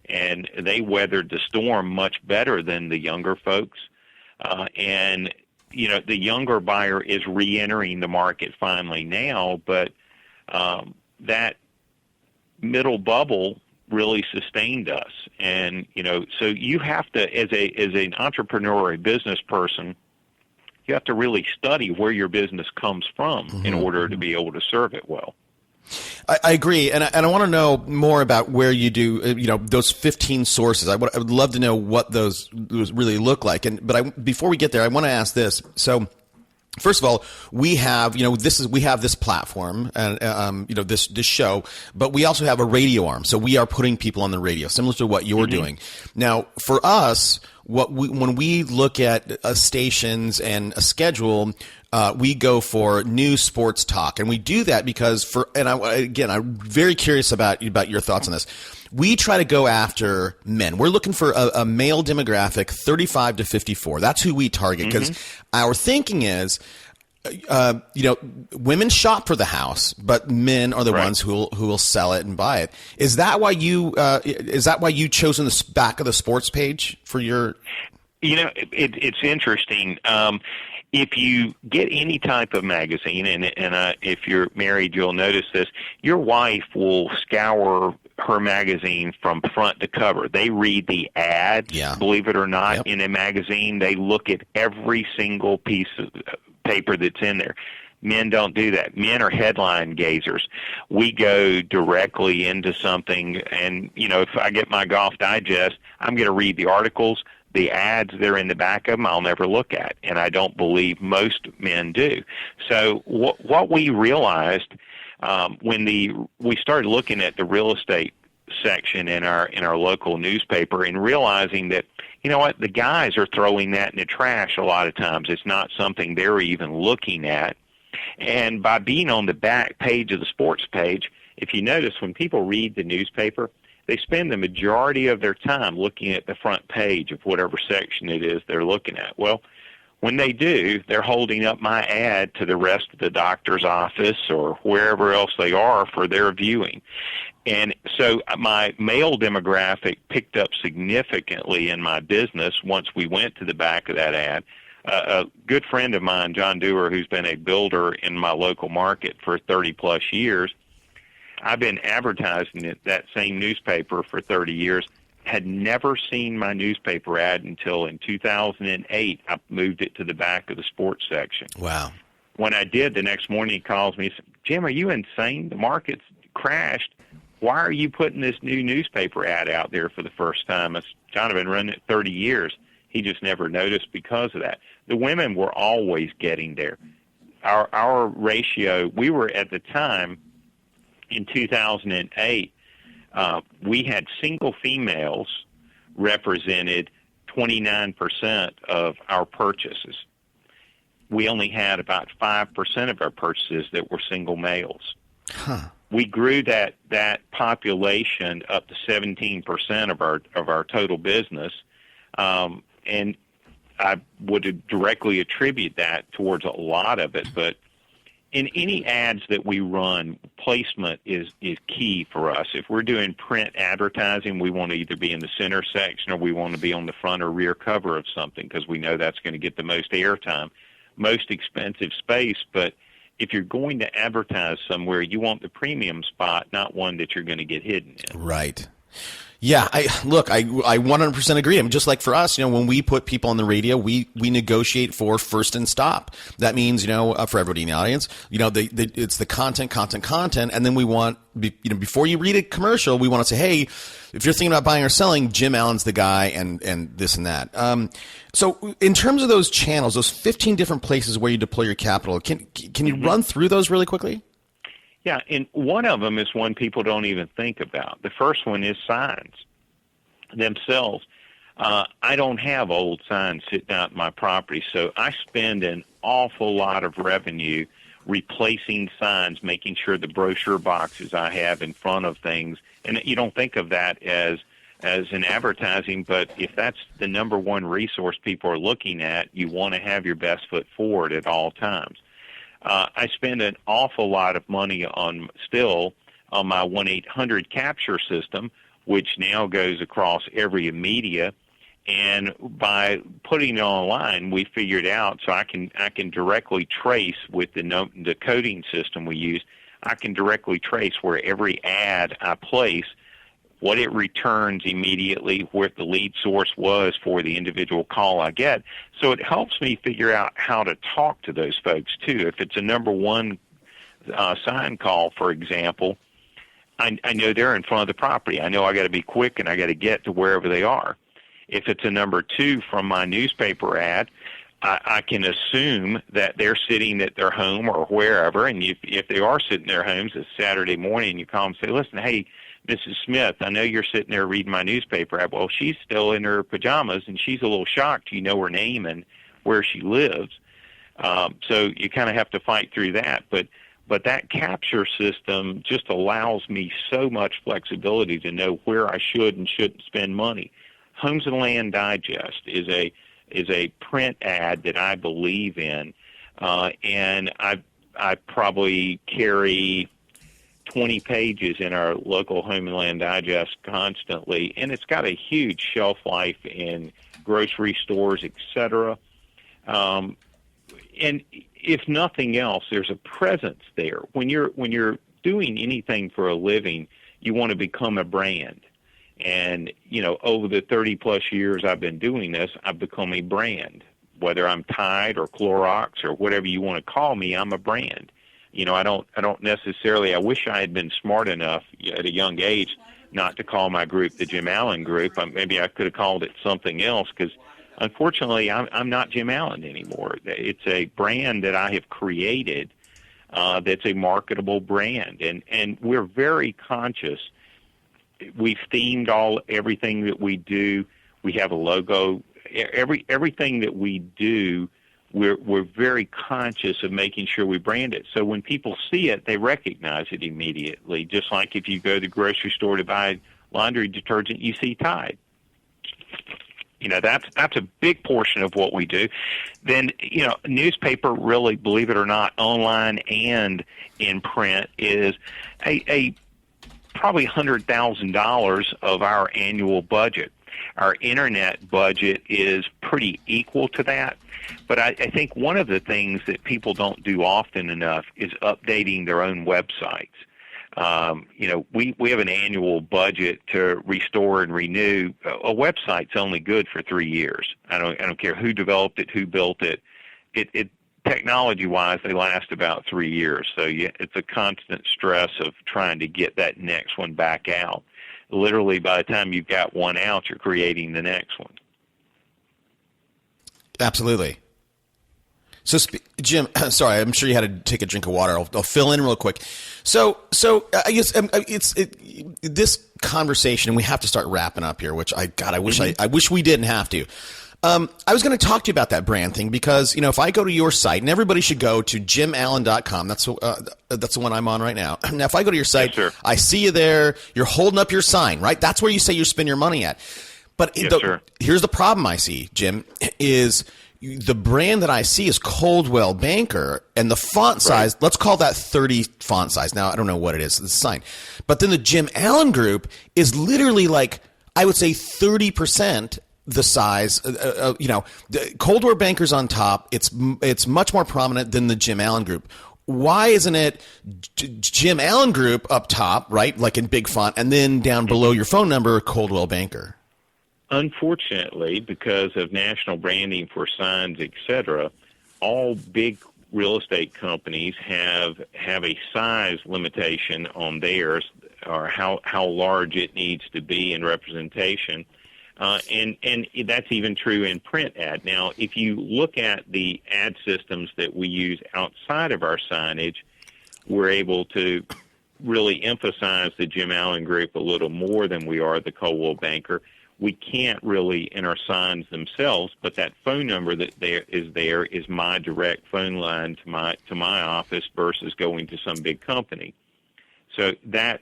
and they weathered the storm much better than the younger folks. And the younger buyer is re-entering the market finally now, but that middle bubble really sustained us. And so you have to, as an entrepreneur or a business person, you have to really study where your business comes from in order to be able to serve it well. I agree, and I want to know more about where you do, those 15 sources. I would love to know what those really look like. But before we get there, I want to ask this. So, First of all, we have this platform and this show, but we also have a radio arm. So we are putting people on the radio, similar to what you're doing. Now, for us, when we look at stations and a schedule, we go for news, sports, talk, and we do that because I'm very curious about your thoughts on this. We try to go after men. We're looking for a male demographic, 35 to 54. That's who we target because our thinking is, women shop for the house, but men are the ones who will sell it and buy it. Is that why you chosen the back of the sports page for your? It's interesting. If you get any type of magazine, and if you're married, you'll notice this. Your wife will scour her magazine from front to cover. They read the ads, believe it or not, in a magazine. They look at every single piece of paper that's in there. Men don't do that. Men are headline gazers. We go directly into something, and, if I get my Golf Digest, I'm going to read the articles. The ads that are in the back of them, I'll never look at, and I don't believe most men do. So what we realized when we started looking at the real estate section in our local newspaper and realizing that, the guys are throwing that in the trash a lot of times. It's not something they're even looking at. And by being on the back page of the sports page, if you notice, when people read the newspaper, they spend the majority of their time looking at the front page of whatever section it is they're looking at. Well, when they do, they're holding up my ad to the rest of the doctor's office or wherever else they are for their viewing. And so my male demographic picked up significantly in my business once we went to the back of that ad. A good friend of mine, John Dewar, who's been a builder in my local market for 30-plus years, I've been advertising that same newspaper for 30 years, had never seen my newspaper ad until in 2008. I moved it to the back of the sports section. Wow. When I did, the next morning he calls me and says, "Jim, are you insane? The market's crashed. Why are you putting this new newspaper ad out there for the first time?" I said, "John, I've been running it 30 years. He just never noticed because of that." The women were always getting there. Our ratio, we were at the time, in 2008, we had single females represented 29% of our purchases. We only had about 5% of our purchases that were single males. Huh. We grew that population up to 17% of our total business, and I would directly attribute that towards a lot of it, but in any ads that we run, placement is key for us. If we're doing print advertising, we want to either be in the center section or we want to be on the front or rear cover of something because we know that's going to get the most airtime, most expensive space. But if you're going to advertise somewhere, you want the premium spot, not one that you're going to get hidden in. Right. Yeah, I 100% agree. I mean, just like for us, when we put people on the radio, we negotiate for first and stop. That means, for everybody in the audience, it's the content, and then we want, before you read a commercial, we want to say, hey, if you're thinking about buying or selling, Jim Allen's the guy, and this and that. So in terms of those channels, those 15 different places where you deploy your capital, can you run through those really quickly? Yeah, and one of them is one people don't even think about. The first one is signs themselves. I don't have old signs sitting out in my property, so I spend an awful lot of revenue replacing signs, making sure the brochure boxes I have in front of things, and you don't think of that as an advertising, but if that's the number one resource people are looking at, you want to have your best foot forward at all times. I spend an awful lot of money on my 1-800 capture system, which now goes across every media. And by putting it online, we figured out so I can directly trace with the coding system we use. I can directly trace where every ad I place, what it returns immediately, where the lead source was for the individual call I get. So it helps me figure out how to talk to those folks, too. If it's a number one sign call, for example, I know they're in front of the property. I know I got to be quick and I got to get to wherever they are. If it's a number two from my newspaper ad, I can assume that they're sitting at their home or wherever, and if they are sitting in their homes, it's Saturday morning, and you call them and say, listen, hey, Mrs. Smith, I know you're sitting there reading my newspaper. Well, she's still in her pajamas, and she's a little shocked. You know her name and where she lives. So you kind of have to fight through that. But that capture system just allows me so much flexibility to know where I should and shouldn't spend money. Homes and Land Digest is a print ad that I believe in, and I probably carry 20 pages in our local Home and Land Digest constantly, and it's got a huge shelf life in grocery stores, etc. And if nothing else, there's a presence there. When you're doing anything for a living, you want to become a brand. And, over the 30-plus years I've been doing this, I've become a brand. Whether I'm Tide or Clorox or whatever you want to call me, I'm a brand. I don't necessarily, I wish I had been smart enough at a young age not to call my group the Jim Allen Group. Maybe I could have called it something else because, unfortunately, I'm not Jim Allen anymore. It's a brand that I have created that's a marketable brand. And we're very conscious. We've themed everything that we do. We have a logo. Everything that we do, we're very conscious of making sure we brand it. So when people see it, they recognize it immediately. Just like if you go to the grocery store to buy laundry detergent, you see Tide. That's a big portion of what we do. Then, newspaper really, believe it or not, online and in print is a probably $100,000 of our annual budget. Our internet budget is pretty equal to that. But I think one of the things that people don't do often enough is updating their own websites. We have an annual budget to restore and renew. A website's only good for 3 years. I don't care who developed it, who built it. Technology-wise, they last about 3 years. So it's a constant stress of trying to get that next one back out. Literally, by the time you've got one out, you're creating the next one. Absolutely. So, Jim, sorry, I'm sure you had to take a drink of water. I'll fill in real quick. So I guess this conversation, and we have to start wrapping up here. Which I wish we didn't have to. I was going to talk to you about that brand thing because if I go to your site, and everybody should go to jimallen.com. That's the one I'm on right now. Now, if I go to your site, yes, I see you there. You're holding up your sign, right? That's where you say you spend your money at. But yes, here's the problem I see, Jim, is the brand that I see is Coldwell Banker, and the font size, let's call that 30 font size. Now, I don't know what it is, the sign. But then the Jim Allen Group is literally like, I would say 30% the size. The Coldwell Banker's on top. It's much more prominent than the Jim Allen Group. Why isn't it Jim Allen Group up top, right, like in big font, and then down below your phone number, Coldwell Banker? Unfortunately, because of national branding for signs, etc., all big real estate companies have a size limitation on theirs, or how large it needs to be in representation. And that's even true in print ad. Now, if you look at the ad systems that we use outside of our signage, we're able to really emphasize the Jim Allen Group a little more than we are the Coldwell Banker. We can't really in our signs themselves, but that phone number that there is my direct phone line to my office versus going to some big company. So that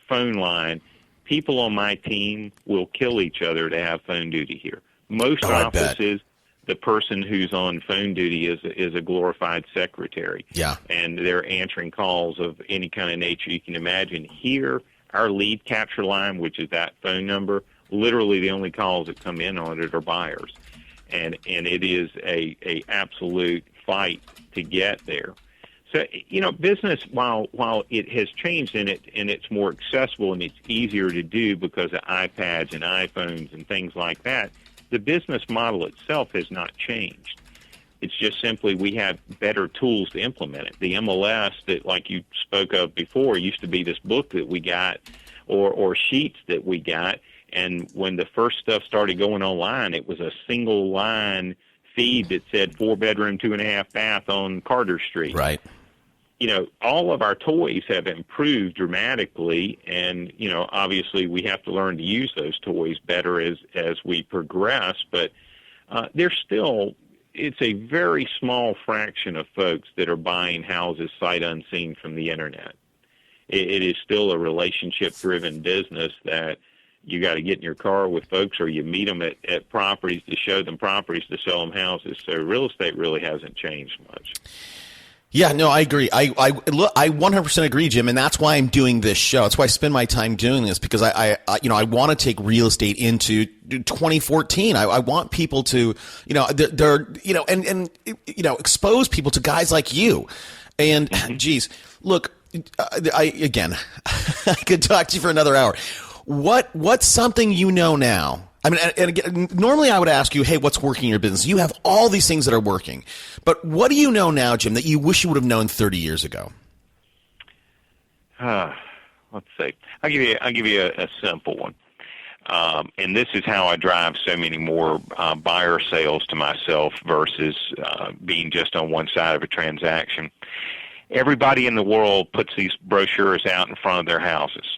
phone line, people on my team will kill each other to have phone duty here. Most offices, the person who's on phone duty is a glorified secretary. Yeah. And they're answering calls of any kind of nature you can imagine. Here, our lead capture line, which is that phone number, literally the only calls that come in on it are buyers. And it is a absolute fight to get there. So, business, while it has changed and it's more accessible and it's easier to do because of iPads and iPhones and things like that, the business model itself has not changed. It's just simply we have better tools to implement it. The MLS that, like you spoke of before, used to be this book that we got or sheets that we got. And when the first stuff started going online, it was a single line feed that said 4-bedroom, 2.5-bath on Carter Street. Right. All of our toys have improved dramatically, and, obviously we have to learn to use those toys better as we progress, but it's a very small fraction of folks that are buying houses sight unseen from the internet. It is still a relationship-driven business that you got to get in your car with folks, or you meet them at properties to show them properties to sell them houses. So real estate really hasn't changed much. Yeah, no, I agree. I 100% agree, Jim, and that's why I'm doing this show. That's why I spend my time doing this, because I want to take real estate into 2014. I want people to, expose people to guys like you. And geez, look, I could talk to you for another hour. What's something you know now? I mean, and again, normally I would ask you, hey, what's working in your business? You have all these things that are working. But what do you know now, Jim, that you wish you would have known 30 years ago? Let's see. I'll give you a simple one. And this is how I drive so many more buyer sales to myself versus being just on one side of a transaction. Everybody in the world puts these brochures out in front of their houses.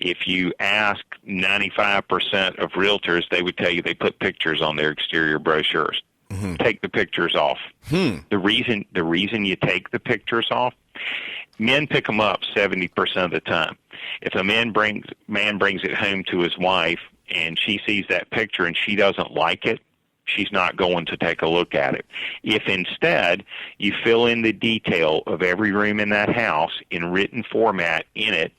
If you ask 95% of realtors, they would tell you they put pictures on their exterior brochures. Mm-hmm. Take the pictures off. The reason you take the pictures off, men pick them up 70% of the time. If a man brings it home to his wife and she sees that picture and she doesn't like it, she's not going to take a look at it. If instead you fill in the detail of every room in that house in written format in it,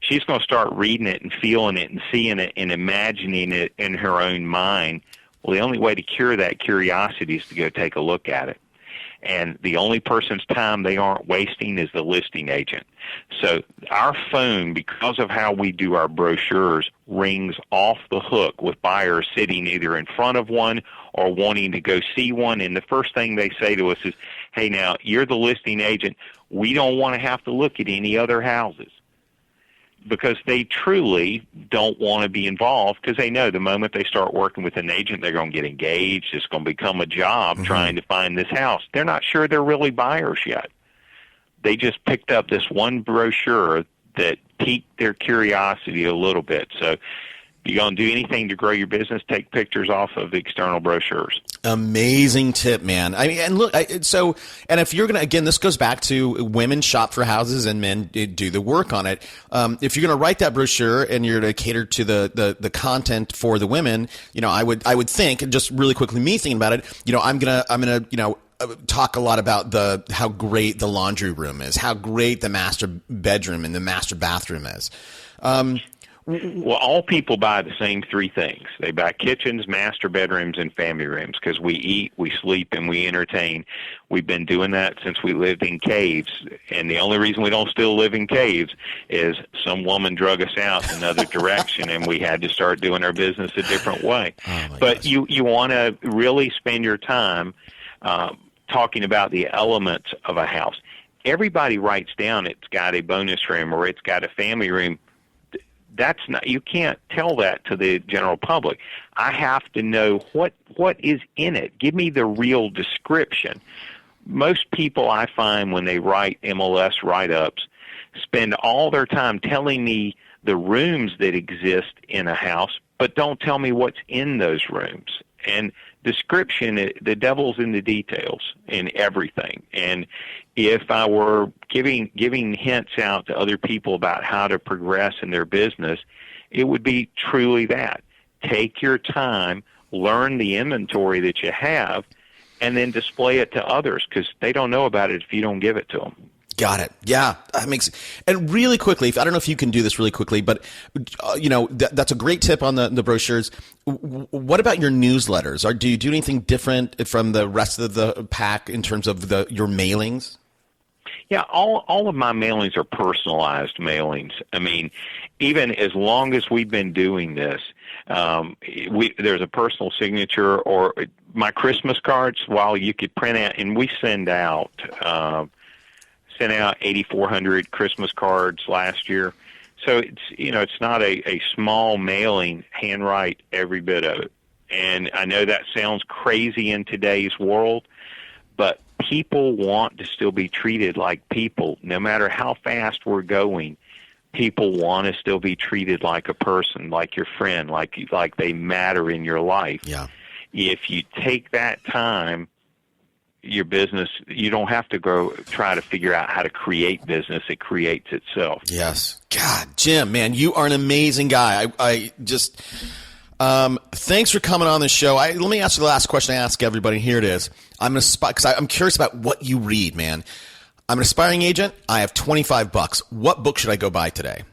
she's going to start reading it and feeling it and seeing it and imagining it in her own mind. Well, the only way to cure that curiosity is to go take a look at it. And the only person's time they aren't wasting is the listing agent. So our phone, because of how we do our brochures, rings off the hook with buyers sitting either in front of one or wanting to go see one. And the first thing they say to us is, hey, now, you're the listing agent. We don't want to have to look at any other houses. Because they truly don't want to be involved, because they know the moment they start working with an agent, they're going to get engaged. It's going to become a job trying to find this house. They're not sure they're really buyers yet. They just picked up this one brochure that piqued their curiosity a little bit. So if you're going to do anything to grow your business, take pictures off of the external brochures. Amazing tip, man. I mean, and look, and if you're going to, again, this goes back to women shop for houses and men do the work on it. If you're going to write that brochure and you're to cater to the content for the women, I would think, and just really quickly, me thinking about it, I'm going to talk a lot about how great the laundry room is, how great the master bedroom and the master bathroom is. Well, all people buy the same three things. They buy kitchens, master bedrooms, and family rooms, because we eat, we sleep, and we entertain. We've been doing that since we lived in caves, and the only reason we don't still live in caves is some woman drug us out in another direction, and we had to start doing our business a different way. But you want to really spend your time talking about the elements of a house. Everybody writes down it's got a bonus room or it's got a family room. That's not, you can't tell that to the general public. I have to know what is in it. Give me the real description. Most people, I find, when they write MLS write-ups, spend all their time telling me the rooms that exist in a house, but don't tell me what's in those rooms. And description, the devil's in the details in everything. And if I were giving hints out to other people about how to progress in their business, it would be truly that. Take your time, learn the inventory that you have, and then display it to others, because they don't know about it if you don't give it to them. Got it. Yeah, that makes. And really quickly, I don't know if you can do this really quickly, but that's a great tip on the brochures. What about your newsletters? Do you do anything different from the rest of the pack in terms of your mailings? Yeah, all of my mailings are personalized mailings. I mean, even as long as we've been doing this, there's a personal signature, or my Christmas cards. While you could print out, and we sent out 8,400 Christmas cards last year. So it's not a small mailing, handwrite every bit of it. And I know that sounds crazy in today's world, but people want to still be treated like people. No matter how fast we're going, people want to still be treated like a person, like your friend, like they matter in your life. Yeah. If you take that time, your business, you don't have to go try to figure out how to create business. It creates itself. Yes. God, Jim, man, you are an amazing guy. I just, thanks for coming on the show. Let me ask you the last question I ask everybody. Here it is. Because I'm curious about what you read, man. I'm an aspiring agent. I have $25. What book should I go buy today?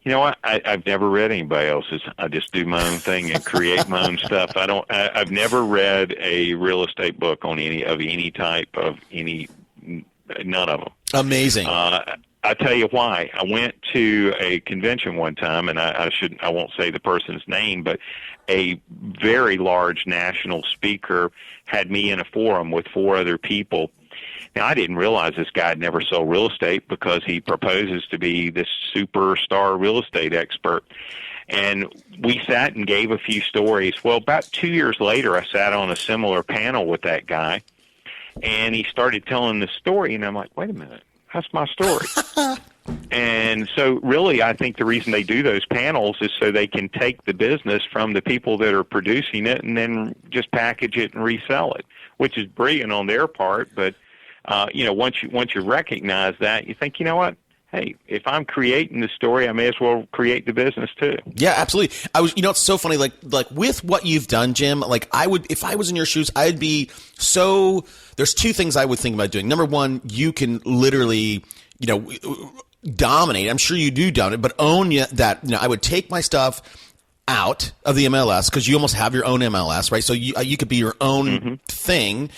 You know what? I've never read anybody else's. I just do my own thing and create my own stuff. I've never read a real estate book on any type of none of them. Amazing. I tell you why. I went to a convention one time, and I won't say the person's name, but a very large national speaker had me in a forum with 4 other people. Now, I didn't realize this guy had never sold real estate because he proposes to be this superstar real estate expert. And we sat and gave a few stories. Well, about 2 years later, I sat on a similar panel with that guy, and he started telling the story, and I'm like, wait a minute, that's my story. And so really, I think the reason they do those panels is so they can take the business from the people that are producing it and then just package it and resell it, which is brilliant on their part, but once you recognize that, you think, you know what? Hey, if I'm creating the story, I may as well create the business too. Yeah, absolutely. It's so funny. Like with what you've done, Jim. Like if I was in your shoes, I'd be so. There's 2 things I would think about doing. Number one, you can literally, dominate. I'm sure you do dominate, but own that. I would take my stuff out of the MLS because you almost have your own MLS, right? So you could be your own thing.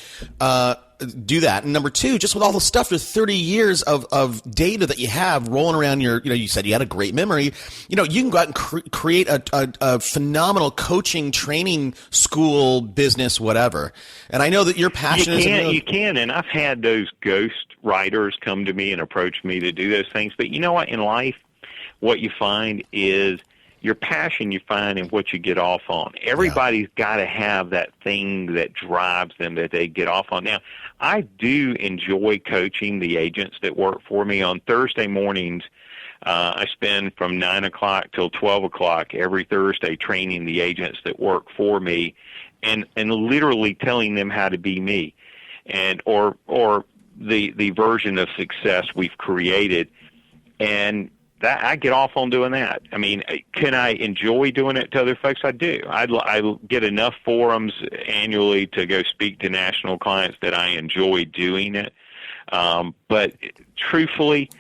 Do that. And number 2, just with all the stuff, with 30 years of data that you have rolling around you said you had a great memory. You can go out and create a phenomenal coaching, training school, business, whatever. And I know that you're passionate. You can. And I've had those ghost writers come to me and approach me to do those things. But you know what? In life, what you find is your passion you find in what you get off on. Everybody's got to have that thing that drives them that they get off on. Now, I do enjoy coaching the agents that work for me. On Thursday mornings, I spend from 9 o'clock till 12 o'clock every Thursday training the agents that work for me and literally telling them how to be me or the version of success we've created. And that I get off on doing that. I mean, can I enjoy doing it to other folks? I do. I get enough forums annually to go speak to national clients that I enjoy doing it. But truthfully,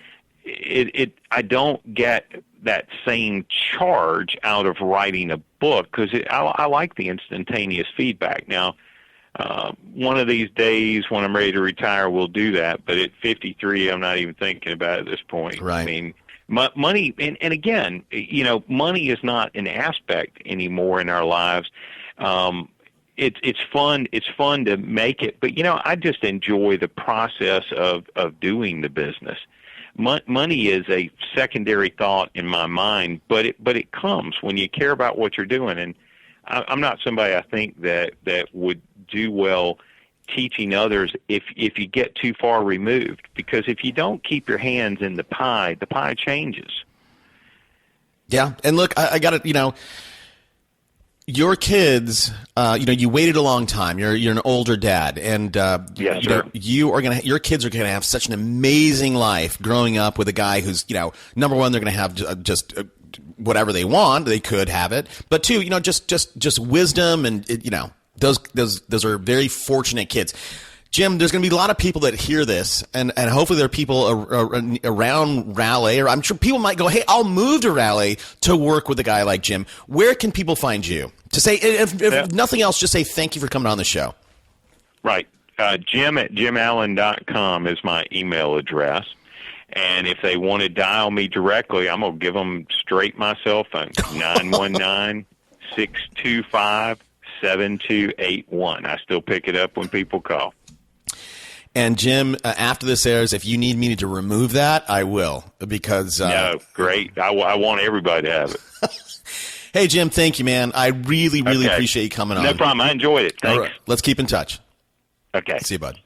I don't get that same charge out of writing a book because I like the instantaneous feedback. Now, one of these days when I'm ready to retire, we'll do that. But at 53, I'm not even thinking about it at this point. Right. I mean, money, and again, money is not an aspect anymore in our lives. It's fun. It's fun to make it, but I just enjoy the process of doing the business. Money is a secondary thought in my mind, but it comes when you care about what you're doing. And I'm not somebody I think that would do well teaching others if you get too far removed, because if you don't keep your hands in the pie changes. Yeah. And look, I got it. Your kids, you waited a long time. You're an older dad, and yes, sir. Your kids are gonna have such an amazing life growing up with a guy who's, number one, they're gonna have just whatever they want. They could have it, but 2, just wisdom and those are very fortunate kids. Jim, there's going to be a lot of people that hear this, and hopefully there are people around Raleigh, or I'm sure people might go, hey, I'll move to Raleigh to work with a guy like Jim. Where can people find you? To say, if nothing else, just say thank you for coming on the show. Right. Jim at jimallen.com is my email address. And if they want to dial me directly, I'm going to give them straight my cell phone, 919-625-7281. I still pick it up when people call. And Jim, after this airs, if you need me to remove that, I will, because no, great. I want everybody to have it. Hey, Jim, thank you, man. I really Okay. appreciate you coming on. No problem. I enjoyed it. All Thanks. right. Let's keep in touch. Okay. See you, bud.